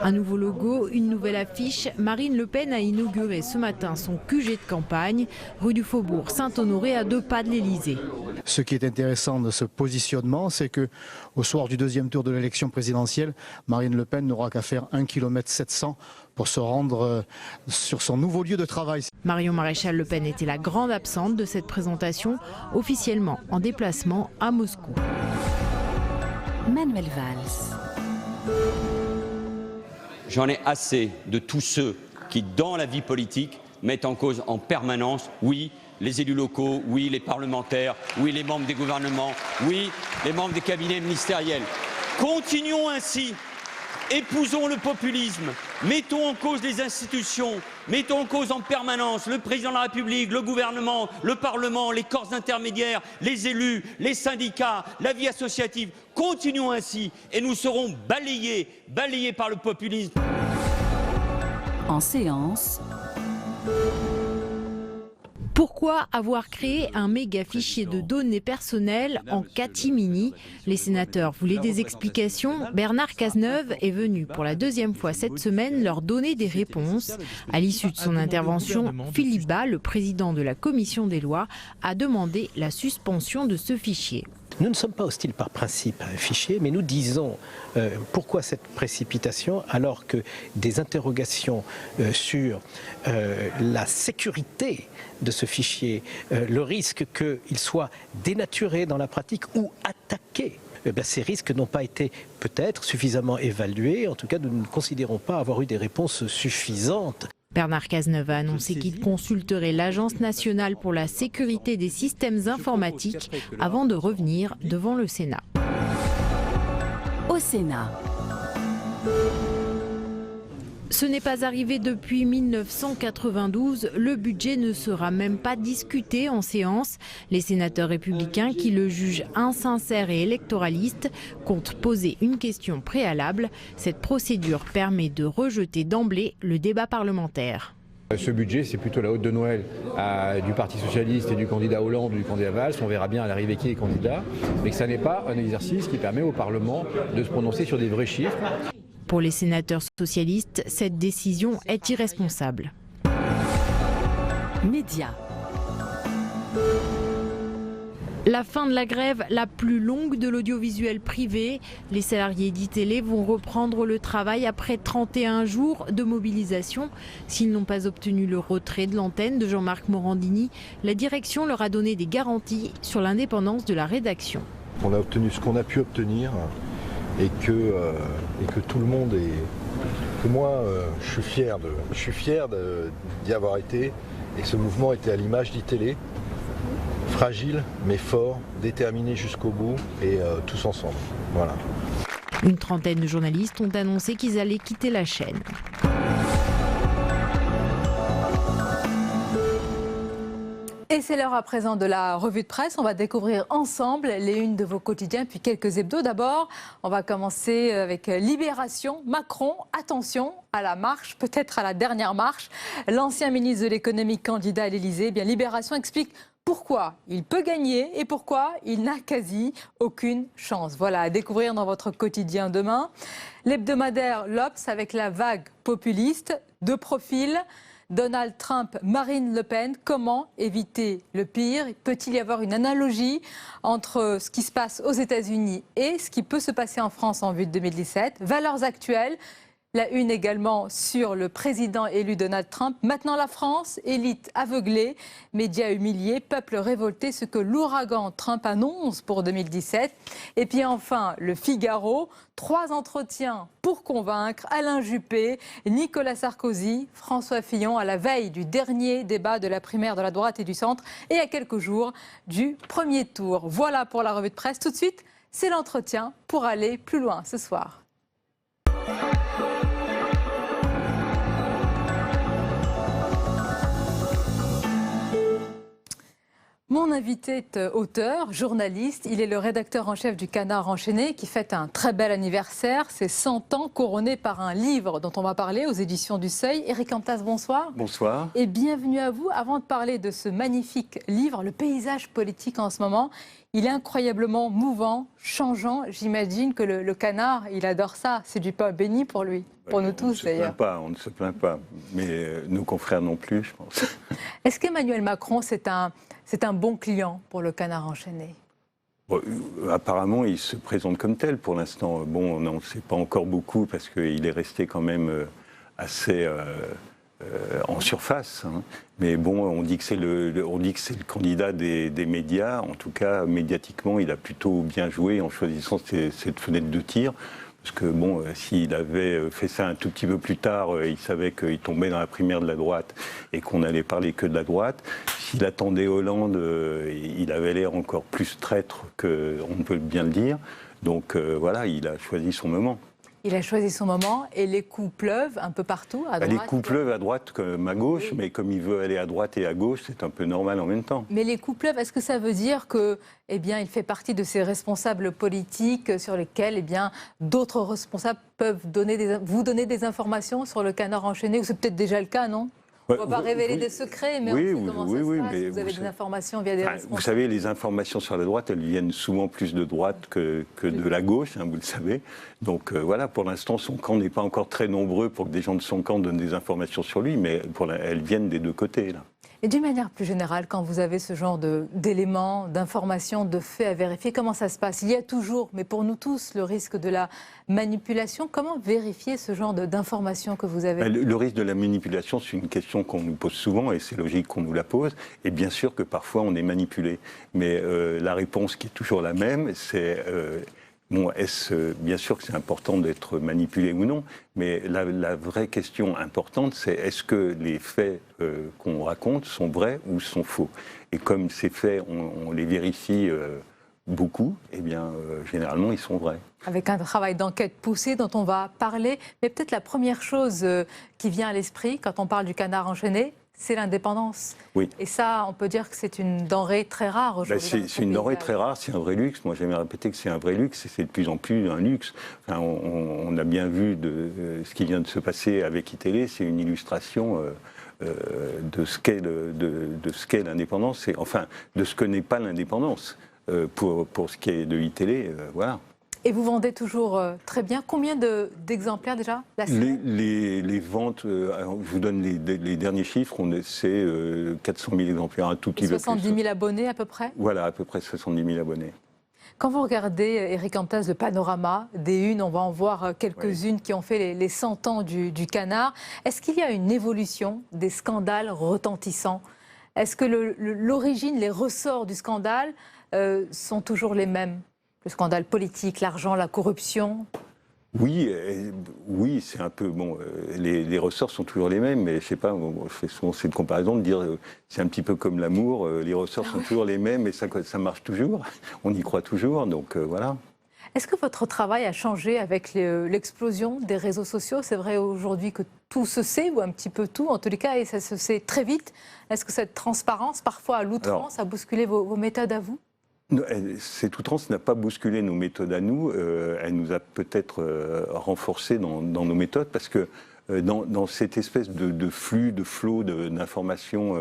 Un nouveau logo, une nouvelle affiche. Marine Le Pen a inauguré ce matin son QG de campagne, rue du Faubourg Saint-Honoré, à 2 pas de l'Élysée. Ce qui est intéressant de ce positionnement, c'est que au soir du deuxième tour de l'élection présidentielle, Marine Le Pen n'aura qu'à faire 1,7 km pour se rendre sur son nouveau lieu de travail. Marion Maréchal Le Pen était la grande absente de cette présentation, officiellement en déplacement à Moscou. Manuel Valls. J'en ai assez de tous ceux qui, dans la vie politique, mettent en cause en permanence, oui, les élus locaux, oui, les parlementaires, oui, les membres des gouvernements, oui, les membres des cabinets ministériels. Continuons ainsi, épousons le populisme, mettons en cause les institutions, mettons en cause en permanence le président de la République, le gouvernement, le Parlement, les corps intermédiaires, les élus, les syndicats, la vie associative. Continuons ainsi et nous serons balayés par le populisme. En séance. Pourquoi avoir créé un méga fichier de données personnelles en catimini? Les sénateurs voulaient des explications. Bernard Cazeneuve est venu pour la 2e fois cette semaine leur donner des réponses. À l'issue de son intervention, Philippe Bas, le président de la commission des lois, a demandé la suspension de ce fichier. Nous ne sommes pas hostiles par principe à un fichier, mais nous disons pourquoi cette précipitation alors que des interrogations sur la sécurité de ce fichier, le risque qu'il soit dénaturé dans la pratique ou attaqué. Ces risques n'ont pas été peut-être suffisamment évalués. En tout cas, nous ne considérons pas avoir eu des réponses suffisantes. Bernard Cazeneuve a annoncé qu'il consulterait l'Agence nationale pour la sécurité des systèmes informatiques avant de revenir devant le Sénat. Au Sénat. Ce n'est pas arrivé depuis 1992. Le budget ne sera même pas discuté en séance. Les sénateurs républicains, qui le jugent insincère et électoraliste, comptent poser une question préalable. Cette procédure permet de rejeter d'emblée le débat parlementaire. Ce budget, c'est plutôt la hotte de Noël du Parti Socialiste et du candidat Hollande ou du candidat Valls. On verra bien à l'arrivée qui est candidat. Mais que ça n'est pas un exercice qui permet au Parlement de se prononcer sur des vrais chiffres. Pour les sénateurs socialistes, cette décision est irresponsable. Médias. La fin de la grève la plus longue de l'audiovisuel privé. Les salariés d'ITélé vont reprendre le travail après 31 jours de mobilisation. S'ils n'ont pas obtenu le retrait de l'antenne de Jean-Marc Morandini, la direction leur a donné des garanties sur l'indépendance de la rédaction. On a obtenu ce qu'on a pu obtenir et que tout le monde est... Que moi, je suis fier d'y avoir été. Et ce mouvement était à l'image d'ITélé. Fragile mais fort, déterminé jusqu'au bout et tous ensemble. Voilà. Une trentaine de journalistes ont annoncé qu'ils allaient quitter la chaîne. Et c'est l'heure à présent de la revue de presse. On va découvrir ensemble les unes de vos quotidiens, puis quelques hebdos. D'abord, on va commencer avec Libération. Macron, attention à la marche, peut-être à la dernière marche. L'ancien ministre de l'économie candidat à l'Élysée. Bien, Libération explique pourquoi il peut gagner et pourquoi il n'a quasi aucune chance. Voilà, à découvrir dans votre quotidien demain. L'hebdomadaire L'Obs avec la vague populiste, de profil. Donald Trump, Marine Le Pen, comment éviter le pire? Peut-il y avoir une analogie entre ce qui se passe aux États-Unis et ce qui peut se passer en France en vue de 2017? Valeurs actuelles, la une également sur le président élu Donald Trump. Maintenant la France, élite aveuglée, médias humiliés, peuple révolté, ce que l'ouragan Trump annonce pour 2017. Et puis enfin, le Figaro, 3 entretiens pour convaincre Alain Juppé, Nicolas Sarkozy, François Fillon à la veille du dernier débat de la primaire de la droite et du centre et à quelques jours du premier tour. Voilà pour la revue de presse. Tout de suite, c'est l'entretien pour aller plus loin ce soir. Mon invité est auteur, journaliste. Il est le rédacteur en chef du Canard enchaîné qui fête un très bel anniversaire. C'est 100 ans couronné par un livre dont on va parler aux éditions du Seuil. Éric Antas, bonsoir. Bonsoir. Et bienvenue à vous. Avant de parler de ce magnifique livre, le paysage politique en ce moment, il est incroyablement mouvant, changeant. J'imagine que le Canard, il adore ça. C'est du pain béni pour lui, pour nous tous d'ailleurs. On ne se plaint pas, mais nos confrères non plus, je pense. Est-ce qu'Emmanuel Macron, c'est un bon client pour le Canard enchaîné? Bon, apparemment, il se présente comme tel pour l'instant. Bon, on n'en sait pas encore beaucoup parce qu'il est resté quand même assez en surface. Hein. Mais bon, on dit que c'est le candidat des médias. En tout cas, médiatiquement, il a plutôt bien joué en choisissant cette fenêtre de tir. Parce que bon, s'il avait fait ça un tout petit peu plus tard, il savait qu'il tombait dans la primaire de la droite et qu'on n'allait parler que de la droite. S'il attendait Hollande, il avait l'air encore plus traître qu'on ne peut bien le dire. Donc voilà, il a choisi son moment. Il a choisi son moment et les coups pleuvent un peu partout à droite. Les coups pleuvent à droite comme à gauche, oui. Mais comme il veut aller à droite et à gauche, c'est un peu normal en même temps. Mais les coups pleuvent, est-ce que ça veut dire que, eh bien, il fait partie de ces responsables politiques sur lesquels, eh bien, d'autres responsables peuvent vous donner des informations sur le Canard enchaîné, ou c'est peut-être déjà le cas, non? On ne va pas révéler des secrets, mais on sait comment ça se passe. Mais vous avez des informations via des responsables. Vous savez, les informations sur la droite, elles viennent souvent plus de droite que de la gauche, hein, vous le savez. Donc voilà, pour l'instant, son camp n'est pas encore très nombreux pour que des gens de son camp donnent des informations sur lui, mais elles viennent des deux côtés, là. Et d'une manière plus générale, quand vous avez ce genre d'éléments, d'informations, de faits à vérifier, comment ça se passe? Il y a toujours, mais pour nous tous, le risque de la manipulation. Comment vérifier ce genre d'informations que vous avez? Le risque de la manipulation, c'est une question qu'on nous pose souvent et c'est logique qu'on nous la pose. Et bien sûr que parfois on est manipulé. Mais la réponse qui est toujours la même, c'est... Bon, bien sûr que c'est important d'être manipulé ou non, mais la vraie question importante, c'est est-ce que les faits qu'on raconte sont vrais ou sont faux? Et comme ces faits, on les vérifie beaucoup, eh bien, généralement, ils sont vrais. Avec un travail d'enquête poussé dont on va parler, mais peut-être la première chose qui vient à l'esprit quand on parle du Canard enchaîné, c'est l'indépendance. Oui. Et ça, on peut dire que c'est une denrée très rare aujourd'hui. C'est une denrée très rare, c'est un vrai luxe. Moi, j'aime répéter que c'est un vrai luxe et c'est de plus en plus un luxe. Enfin, on a bien vu ce qui vient de se passer avec iTélé, c'est une illustration de ce qu'est l'indépendance, enfin, de ce que n'est pas l'indépendance pour ce qui est de iTélé, voilà. Et vous vendez toujours très bien. Combien d'exemplaires déjà? Les ventes, je vous donne les derniers chiffres, c'est 400 000 exemplaires, un tout petit peu plus. 70 000 abonnés à peu près? Voilà, à peu près 70 000 abonnés. Quand vous regardez, Éric Antas, le panorama des unes, on va en voir quelques-unes qui ont fait les 100 ans du Canard. Est-ce qu'il y a une évolution des scandales retentissants? Est-ce que l'origine, les ressorts du scandale sont toujours les mêmes? Le scandale politique, l'argent, la corruption? Oui, c'est un peu... Bon, les ressorts sont toujours les mêmes, mais je sais pas, je fais souvent cette comparaison de dire c'est un petit peu comme l'amour, les ressorts sont toujours les mêmes et ça marche toujours, on y croit toujours, donc voilà. Est-ce que votre travail a changé avec l'explosion des réseaux sociaux? C'est vrai aujourd'hui que tout se sait, ou un petit peu tout, en tous les cas, et ça se sait très vite. Est-ce que cette transparence, parfois à l'outrance, a bousculé vos méthodes à vous? Cette outrance n'a pas bousculé nos méthodes à nous, elle nous a peut-être renforcés dans nos méthodes, parce que dans cette espèce de flux, de flot d'informations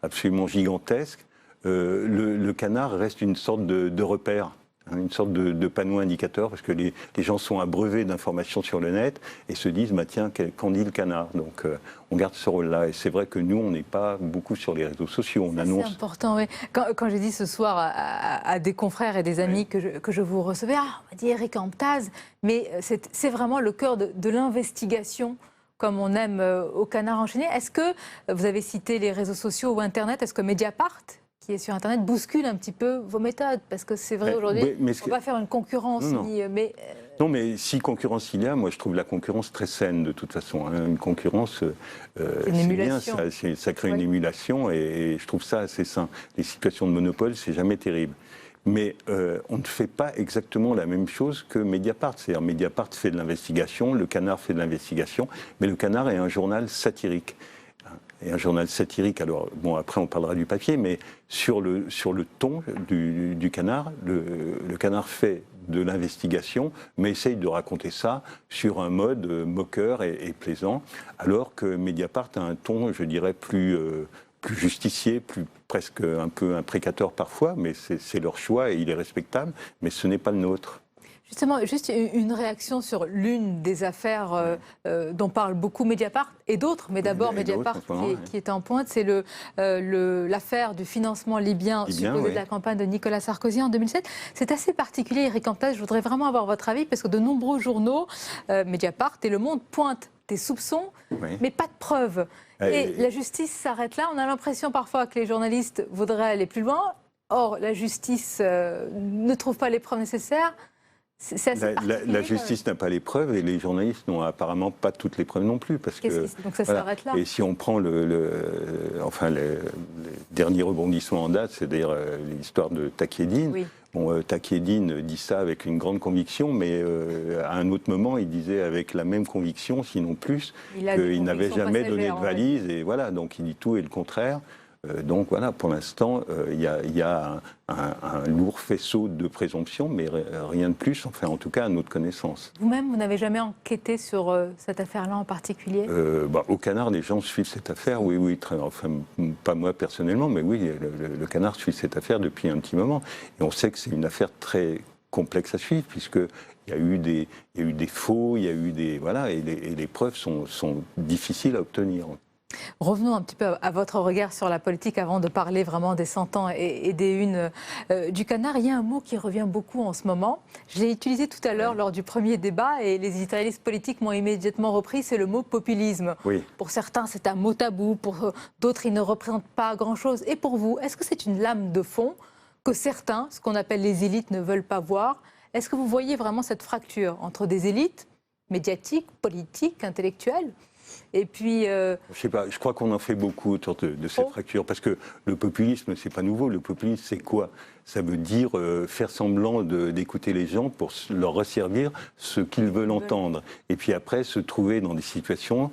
absolument gigantesques, le Canard reste une sorte de repère, hein, une sorte de panneau indicateur, parce que les gens sont abreuvés d'informations sur le net et se disent, bah, tiens, qu'en dit le Canard? Donc on garde ce rôle-là. Et c'est vrai que nous, on n'est pas beaucoup sur les réseaux sociaux. On annonce... C'est important, oui. Quand j'ai dit ce soir à des confrères et des amis que je vous recevais, on m'a dit Éric Antas, mais c'est vraiment le cœur de l'investigation, comme on aime au Canard enchaîné. Est-ce que, vous avez cité les réseaux sociaux ou Internet, est-ce que Mediapart, qui est sur Internet, bouscule un petit peu vos méthodes? Parce que c'est vrai aujourd'hui, on ne va pas faire une concurrence. Non, mais si concurrence il y a, moi je trouve la concurrence très saine de toute façon. Hein. Une concurrence, c'est bien, ça crée une émulation et je trouve ça assez sain. Les situations de monopole, c'est jamais terrible. Mais on ne fait pas exactement la même chose que Mediapart. C'est-à-dire Mediapart fait de l'investigation, le Canard fait de l'investigation, mais le Canard est un journal satirique. et un journal satirique. Alors, bon, après, on parlera du papier, mais sur le ton du Canard, le Canard fait de l'investigation, mais essaye de raconter ça sur un mode moqueur et plaisant, alors que Mediapart a un ton, je dirais, plus justicier, presque un peu imprécateur parfois, mais c'est leur choix et il est respectable, mais ce n'est pas le nôtre. Justement, juste une réaction sur l'une des affaires dont parle beaucoup Mediapart et d'autres, mais d'abord Mediapart qui est en pointe, c'est l'affaire du financement libyen supposé de la campagne de Nicolas Sarkozy en 2007. C'est assez particulier, Eric Antas, je voudrais vraiment avoir votre avis, parce que de nombreux journaux, Mediapart et Le Monde, pointent des soupçons, mais pas de preuves. Et la justice s'arrête là. On a l'impression parfois que les journalistes voudraient aller plus loin. Or, la justice ne trouve pas les preuves nécessaires. La justice n'a pas les preuves et les journalistes n'ont apparemment pas toutes les preuves non plus. Donc ça s'arrête là. Et si on prend les derniers rebondissements en date, c'est-à-dire l'histoire de Takieddine, Takieddine dit ça avec une grande conviction, mais à un autre moment, il disait avec la même conviction, sinon plus, qu'il n'avait jamais donné de valise. Et voilà, donc il dit tout et le contraire. Donc voilà, pour l'instant, il y a un lourd faisceau de présomption, mais rien de plus, enfin en tout cas à notre connaissance. Vous-même, vous n'avez jamais enquêté sur cette affaire-là en particulier ? Au Canard, les gens suivent cette affaire, oui, enfin pas moi personnellement, mais oui, le Canard suit cette affaire depuis un petit moment. Et on sait que c'est une affaire très complexe à suivre, puisqu'il y a eu des faux, il y a eu des... Voilà, et les preuves sont difficiles à obtenir. Revenons un petit peu à votre regard sur la politique avant de parler vraiment des 100 ans et des unes du Canard. Il y a un mot qui revient beaucoup en ce moment. Je l'ai utilisé tout à l'heure lors du premier débat et les éditorialistes politiques m'ont immédiatement repris, c'est le mot populisme. Oui. Pour certains, c'est un mot tabou, pour d'autres, il ne représente pas grand-chose. Et pour vous, est-ce que c'est une lame de fond que certains, ce qu'on appelle les élites, ne veulent pas voir ? Est-ce que vous voyez vraiment cette fracture entre des élites médiatiques, politiques, intellectuelles ? Et puis, je sais pas, je crois qu'on en fait beaucoup autour de ces fractures, parce que le populisme, c'est pas nouveau. Le populisme, c'est quoi ? Ça veut dire faire semblant d'écouter les gens pour leur resservir ce qu'ils veulent entendre. Et puis après, se trouver dans des situations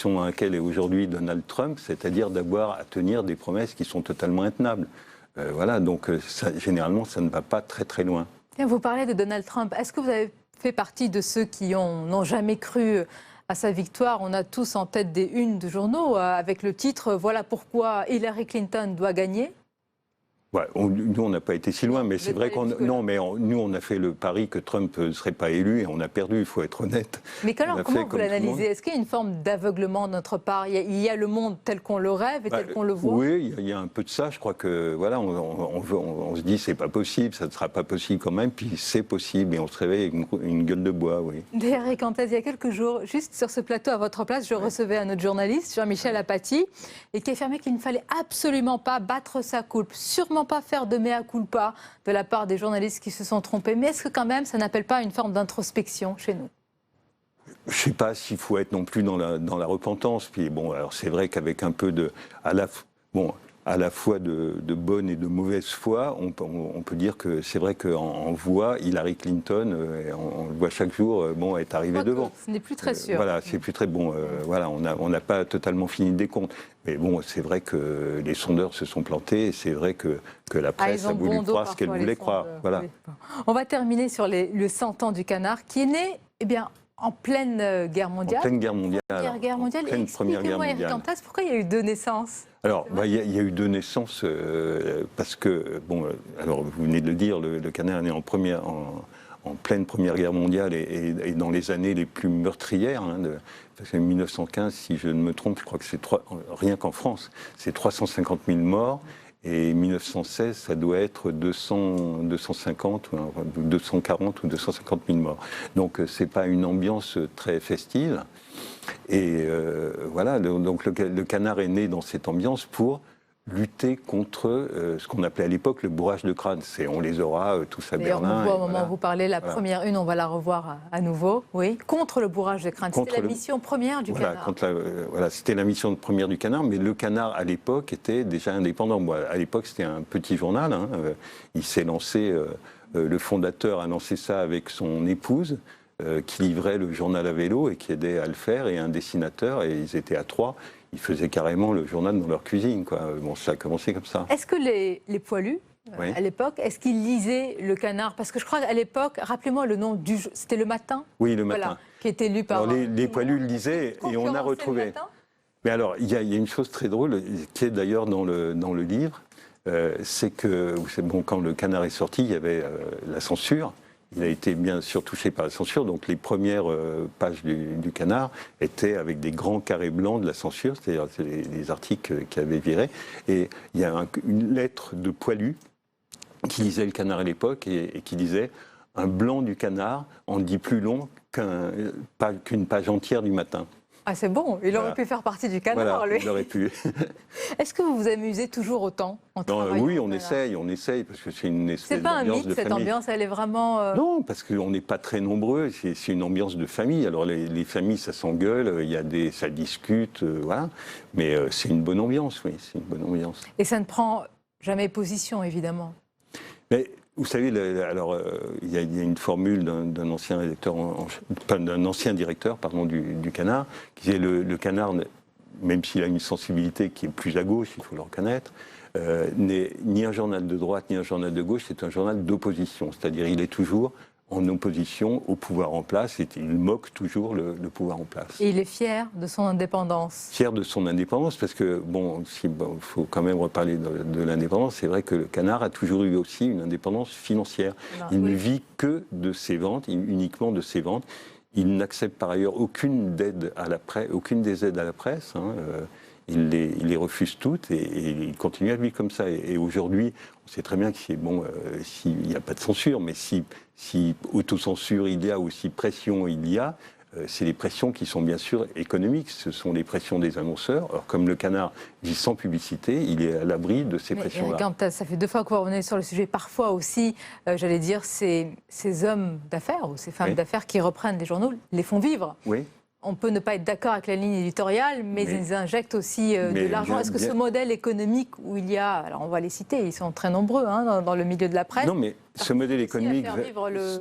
dans lesquelles est aujourd'hui Donald Trump, c'est-à-dire d'avoir à tenir des promesses qui sont totalement intenables. Voilà, donc généralement, ça ne va pas très très loin. Vous parlez de Donald Trump. Est-ce que vous avez fait partie de ceux qui n'ont jamais cru à sa victoire? On a tous en tête des unes de journaux avec le titre « Voilà pourquoi Hillary Clinton doit gagner ». Ouais, nous, on n'a pas été si loin, mais c'est vrai nous, on a fait le pari que Trump ne serait pas élu et on a perdu, il faut être honnête. Mais comment vous l'analysez? Est-ce qu'il y a une forme d'aveuglement de notre part? Il y a le monde tel qu'on le rêve et tel qu'on le voit? Oui, il y a un peu de ça. Je crois que voilà, on se dit c'est pas possible, ça ne sera pas possible quand même, puis c'est possible et on se réveille avec une gueule de bois, oui. Eric Antas, il y a quelques jours, juste sur ce plateau à votre place, je recevais un autre journaliste, Jean-Michel Apathy, et qui affirmait qu'il ne fallait absolument pas battre sa coulpe, sûrement pas faire de mea culpa de la part des journalistes qui se sont trompés. Mais est-ce que quand même ça n'appelle pas une forme d'introspection chez nous? Je ne sais pas s'il faut être non plus dans la repentance. Puis bon, alors c'est vrai qu'avec un peu à la fois de bonne et de mauvaise foi, on peut dire que c'est vrai qu'en voix, Hillary Clinton, on le voit chaque jour, est arrivée devant. Ce n'est plus très sûr. Voilà, c'est plus très bon. Voilà, on n'a pas totalement fini des comptes. Mais bon, c'est vrai que les sondeurs se sont plantés et c'est vrai que la presse a voulu croire ce qu'elle voulait croire. Voilà. Oui. On va terminer sur le 100 ans du Canard qui est né, en pleine guerre mondiale. En pleine guerre mondiale. Première guerre mondiale. Eric Antas, pourquoi il y a eu 2 naissances? Alors, il y a eu 2 naissances parce que, alors vous venez de le dire, le Canard est né en pleine Première Guerre mondiale et dans les années les plus meurtrières. Parce que 1915, si je ne me trompe, je crois que c'est rien qu'en France, c'est 350 000 morts. Et 1916, ça doit être 250, 240 ou 250 000 morts. Donc, c'est pas une ambiance très festive. Et voilà, donc le Canard est né dans cette ambiance pour lutter contre ce qu'on appelait à l'époque le bourrage de crâne. On les aura tous à Berlin. On voit au moment où vous parlez, la première une, on va la revoir à nouveau. Oui, contre le bourrage de crâne. C'était la mission première du Canard. C'était la mission première du Canard, mais le Canard, à l'époque, était déjà indépendant. À l'époque, c'était un petit journal. Il s'est lancé, le fondateur a lancé ça avec son épouse, qui livrait le journal à vélo et qui aidait à le faire, et un dessinateur, et ils étaient à 3. ils faisaient carrément le journal dans leur cuisine, quoi. Bon, ça a commencé comme ça. Est-ce que les poilus, Oui. à l'époque, est-ce qu'ils lisaient le Canard? Parce que je crois qu'à l'époque, rappelez-moi le nom du... C'était Le Matin? Oui, Le Voilà, Matin. qui était lu par... Alors, les poilus le lisaient et on a retrouvé. Le Matin. Mais alors, il y a une chose très drôle, qui est d'ailleurs dans le livre, c'est que, bon, quand le Canard est sorti, il y avait la censure. Il a été bien sûr touché par la censure, donc les premières pages du Canard étaient avec des grands carrés blancs de la censure, c'est-à-dire les articles qui avaient viré. Et il y a une lettre de Poilu qui lisait le Canard à l'époque et qui disait « Un blanc du Canard en dit plus long qu'une page entière du Matin ». Ah, c'est bon, il aurait pu faire partie du Canard, Voilà, lui. il aurait pu. Est-ce que vous vous amusez toujours autant en travaillant oui, au on Canard? essaye, parce que c'est une espèce C'est pas un d'ambiance mythe, de cette famille. ambiance, elle est vraiment... Non, parce qu'on n'est pas très nombreux, c'est une ambiance de famille. Alors les familles, ça s'engueule, ça discute, voilà. Mais c'est une bonne ambiance, oui, c'est une bonne ambiance. Et ça ne prend jamais position, évidemment. Mais vous savez, il y a une formule d'un ancien rédacteur, d'un ancien directeur, pardon, du Canard, qui disait le Canard, même s'il a une sensibilité qui est plus à gauche, il faut le reconnaître, n'est ni un journal de droite ni un journal de gauche, c'est un journal d'opposition. C'est-à-dire il est toujours en opposition au pouvoir en place et il moque toujours le pouvoir en place. Et il est fier de son indépendance. Fier de son indépendance, parce que, bon, il faut quand même reparler de l'indépendance, c'est vrai que le Canard a toujours eu aussi une indépendance financière. Il ne vit que de ses ventes, uniquement de ses ventes. Il n'accepte par ailleurs aucune aide à la presse, aucune des aides à la presse. Il les refuse toutes et il continue à vivre comme ça. Et aujourd'hui, on sait très bien qu'il n'y a pas de censure, mais si autocensure il y a ou si pression il y a, c'est les pressions qui sont bien sûr économiques. Ce sont les pressions des annonceurs. Alors, comme le Canard vit sans publicité, il est à l'abri de ces pressions-là. Ça fait 2 fois que vous revenez sur le sujet. Parfois aussi, j'allais dire, ces hommes d'affaires ou ces femmes d'affaires qui reprennent les journaux, les font vivre. Oui. On peut ne pas être d'accord avec la ligne éditoriale, mais ils injectent aussi de l'argent. Est-ce que ce modèle économique où il y a, alors on va les citer, ils sont très nombreux dans le milieu de la presse. Non, mais ce modèle économique,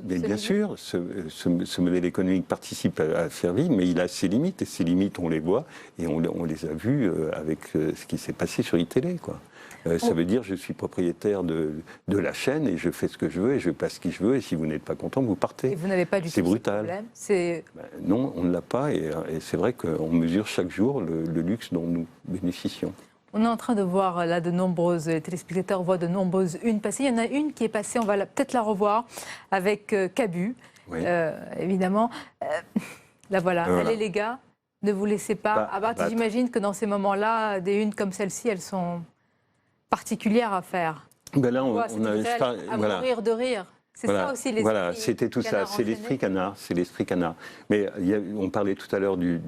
bien sûr, ce modèle économique participe à faire vivre, mais il a ses limites, et ces limites, on les voit, et on les a vues avec ce qui s'est passé sur iTélé, quoi. Ça veut dire je suis propriétaire de la chaîne et je fais ce que je veux et je passe qui je veux et si vous n'êtes pas content, vous partez. Et vous n'avez pas du tout ce problème. Non, on ne l'a pas et c'est vrai qu'on mesure chaque jour le luxe dont nous bénéficions. On est en train de voir là de nombreuses, les téléspectateurs voient de nombreuses unes passer. Il y en a une qui est passée, on va peut-être la revoir, avec Cabu, évidemment. Là voilà, allez les gars, ne vous laissez pas abattre. J'imagine que dans ces moments-là, des unes comme celle-ci, elles sont particulières à faire. Ben là, on a mourir de rire. C'est ça aussi l'esprit. Voilà, c'était tout ça. C'est l'esprit Canard. C'est l'esprit Canard. Mais on parlait tout à l'heure du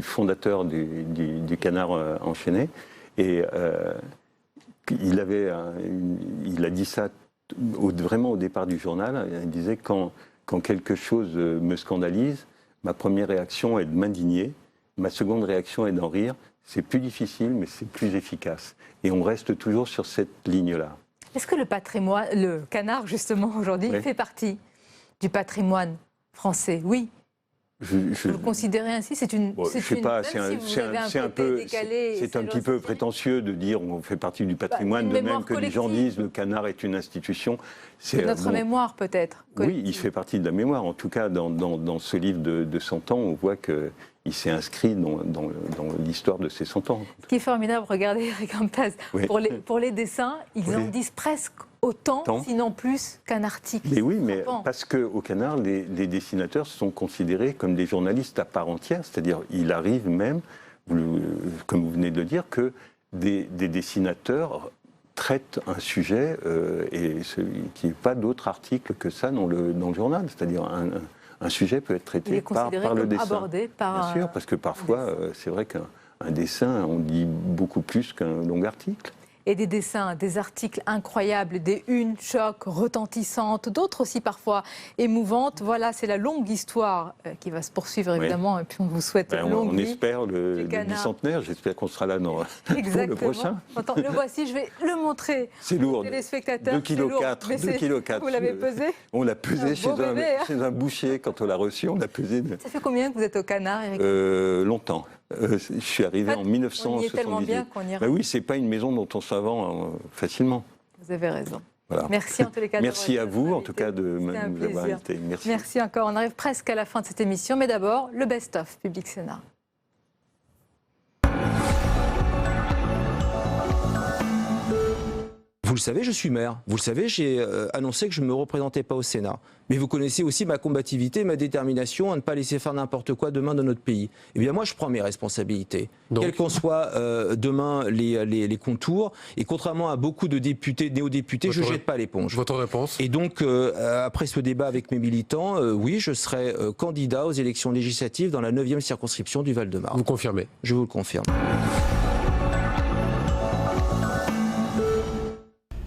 fondateur du Canard enchaîné, et il a dit ça vraiment au départ du journal. Il disait quand quelque chose me scandalise, ma première réaction est de m'indigner, ma seconde réaction est d'en rire. C'est plus difficile, mais c'est plus efficace. Et on reste toujours sur cette ligne-là. Est-ce que le Canard, justement, aujourd'hui, fait partie du patrimoine français? Oui. Vous le considérez ainsi? C'est un petit peu prétentieux de dire on fait partie du patrimoine, de même que les gens disent le Canard est une institution. C'est notre mémoire, peut-être. Oui, il fait partie de la mémoire. En tout cas, dans ce livre de 100 ans, on voit qu'il s'est inscrit dans l'histoire de ces 100 ans. Ce qui est formidable, regardez Eric Hamptaz, pour les dessins, ils en disent presque autant, sinon plus, qu'un article. Mais oui, mais parce qu'au Canard, les dessinateurs sont considérés comme des journalistes à part entière, c'est-à-dire il arrive même, comme vous venez de le dire, que des dessinateurs traitent un sujet et qu'il n'y ait pas d'autre article que ça dans le journal, c'est-à-dire un sujet peut être traité par le dessin. Abordé par bien sûr, parce que parfois, c'est vrai qu'un dessin, on dit beaucoup plus qu'un long article. Et des dessins, des articles incroyables, des unes chocs, retentissantes, d'autres aussi parfois émouvantes. Voilà, c'est la longue histoire qui va se poursuivre évidemment. Et puis on vous souhaite une longue vie. On espère le bicentenaire. J'espère qu'on sera là pour le prochain. Attends, le voici, je vais le montrer. C'est lourd. Téléspectateurs. 2,4 kg. Vous l'avez pesé? On l'a pesé chez un boucher quand on l'a reçu. On l'a pesé. Ça fait combien que vous êtes au Canard, Eric? Longtemps. Je suis arrivé en 1978. On y est tellement bien qu'on ira. Oui, c'est pas une maison dont on s'invente facilement. Vous avez raison. Voilà. Merci en tous les cas. Merci à vous, en tout cas, de nous avoir plaisir. invités. Merci. Merci encore. On arrive presque à la fin de cette émission, mais d'abord, le best-of Public Sénat. Vous le savez, je suis maire. Vous le savez, j'ai annoncé que je ne me représentais pas au Sénat. Mais vous connaissez aussi ma combativité, ma détermination à ne pas laisser faire n'importe quoi demain dans notre pays. Eh bien moi, je prends mes responsabilités. Quels qu'en soient demain les contours. Et contrairement à beaucoup de députés, néo-députés, je ne jette pas l'éponge. Votre réponse ? Et donc, après ce débat avec mes militants, oui, je serai candidat aux élections législatives dans la 9e circonscription du Val-de-Marne. Vous confirmez ? Je vous le confirme.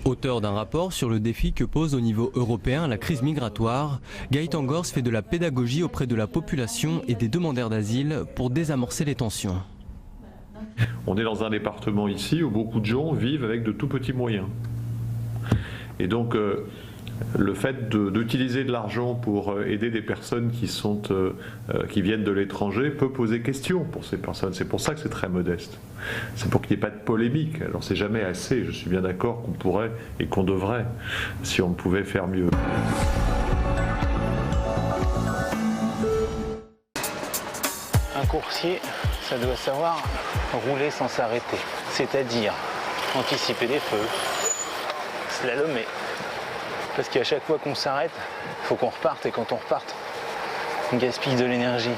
Auteur d'un rapport sur le défi que pose au niveau européen la crise migratoire, Gaëtan Gors fait de la pédagogie auprès de la population et des demandeurs d'asile pour désamorcer les tensions. On est dans un département ici où beaucoup de gens vivent avec de tout petits moyens. Et donc le fait d'utiliser de l'argent pour aider des personnes qui viennent de l'étranger peut poser question pour ces personnes. C'est pour ça que c'est très modeste. C'est pour qu'il n'y ait pas de polémique. Alors c'est jamais assez. Je suis bien d'accord qu'on pourrait et qu'on devrait, si on pouvait faire mieux. Un coursier, ça doit savoir rouler sans s'arrêter. C'est-à-dire anticiper les feux, slalomer. Parce qu'à chaque fois qu'on s'arrête, il faut qu'on reparte, et quand on reparte, on gaspille de l'énergie.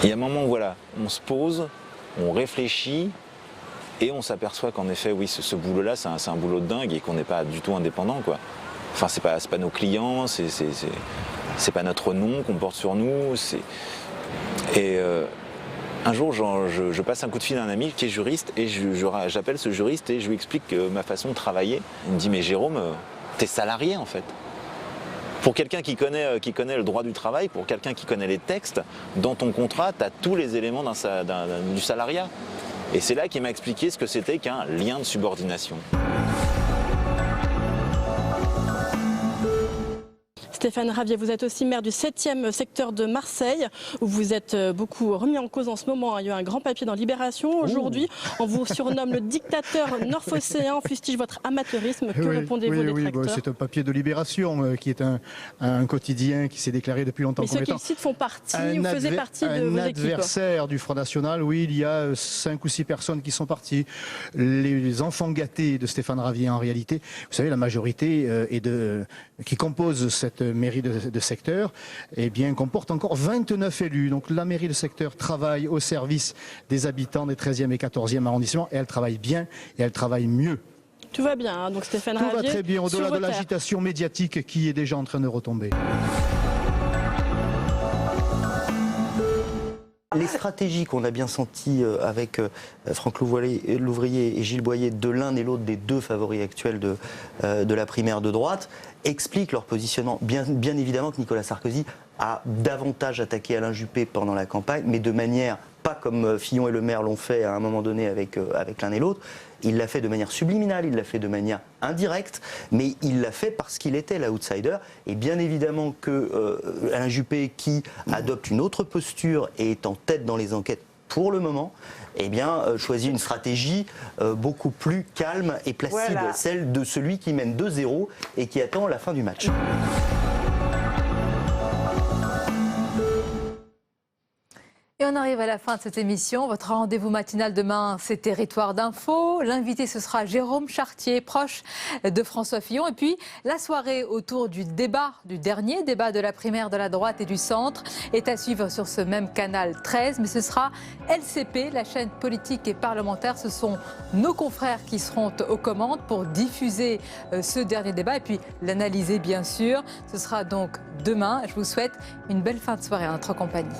Il y a un moment où voilà, on se pose, on réfléchit et on s'aperçoit qu'en effet, oui, ce boulot-là, c'est un boulot de dingue et qu'on n'est pas du tout indépendant, quoi. Enfin, c'est pas nos clients, c'est pas notre nom qu'on porte sur nous. Un jour, je passe un coup de fil à un ami qui est juriste et j'appelle ce juriste et je lui explique ma façon de travailler. Il me dit « Mais Jérôme, t'es salarié en fait ». Pour quelqu'un qui connaît le droit du travail, pour quelqu'un qui connaît les textes, dans ton contrat, tu as tous les éléments du salariat. Et c'est là qu'il m'a expliqué ce que c'était qu'un lien de subordination. Stéphane Ravier, vous êtes aussi maire du 7e secteur de Marseille, où vous êtes beaucoup remis en cause en ce moment. Il y a eu un grand papier dans Libération. Aujourd'hui, on vous surnomme le dictateur nord-phocéen, fustige votre amateurisme. Que répondez-vous aux détracteurs ? C'est un papier de Libération, qui est un quotidien qui s'est déclaré depuis longtemps. Mais ceux qui le citent font partie ou faisaient partie de vos équipes. Un adversaire du Front National, oui, il y a 5 ou 6 personnes qui sont parties. Les enfants gâtés de Stéphane Ravier, en réalité, vous savez, la majorité qui compose cette mairie de secteur, eh bien, comporte encore 29 élus. Donc la mairie de secteur travaille au service des habitants des 13e et 14e arrondissements et elle travaille bien et elle travaille mieux. Tout va bien, hein, donc Stéphane Ravier. Tout va très bien, au-delà de l'agitation médiatique qui est déjà en train de retomber. Les stratégies qu'on a bien senties avec Franck Louvrier et Gilles Boyer de l'un et l'autre des deux favoris actuels de la primaire de droite expliquent leur positionnement. Bien évidemment que Nicolas Sarkozy a davantage attaqué Alain Juppé pendant la campagne, mais de manière, pas comme Fillon et Le Maire l'ont fait à un moment donné avec l'un et l'autre. Il l'a fait de manière subliminale, il l'a fait de manière indirecte, mais il l'a fait parce qu'il était l'outsider. Et bien évidemment que Alain Juppé, qui adopte une autre posture et est en tête dans les enquêtes pour le moment, eh bien, choisit une stratégie beaucoup plus calme et placide, celle de celui qui mène 2-0 et qui attend la fin du match. Et on arrive à la fin de cette émission. Votre rendez-vous matinal demain, c'est Territoire d'Info. L'invité, ce sera Jérôme Chartier, proche de François Fillon. Et puis, la soirée autour du dernier débat de la primaire de la droite et du centre, est à suivre sur ce même canal 13. Mais ce sera LCP, la chaîne politique et parlementaire. Ce sont nos confrères qui seront aux commandes pour diffuser ce dernier débat et puis l'analyser, bien sûr. Ce sera donc demain. Je vous souhaite une belle fin de soirée en notre compagnie.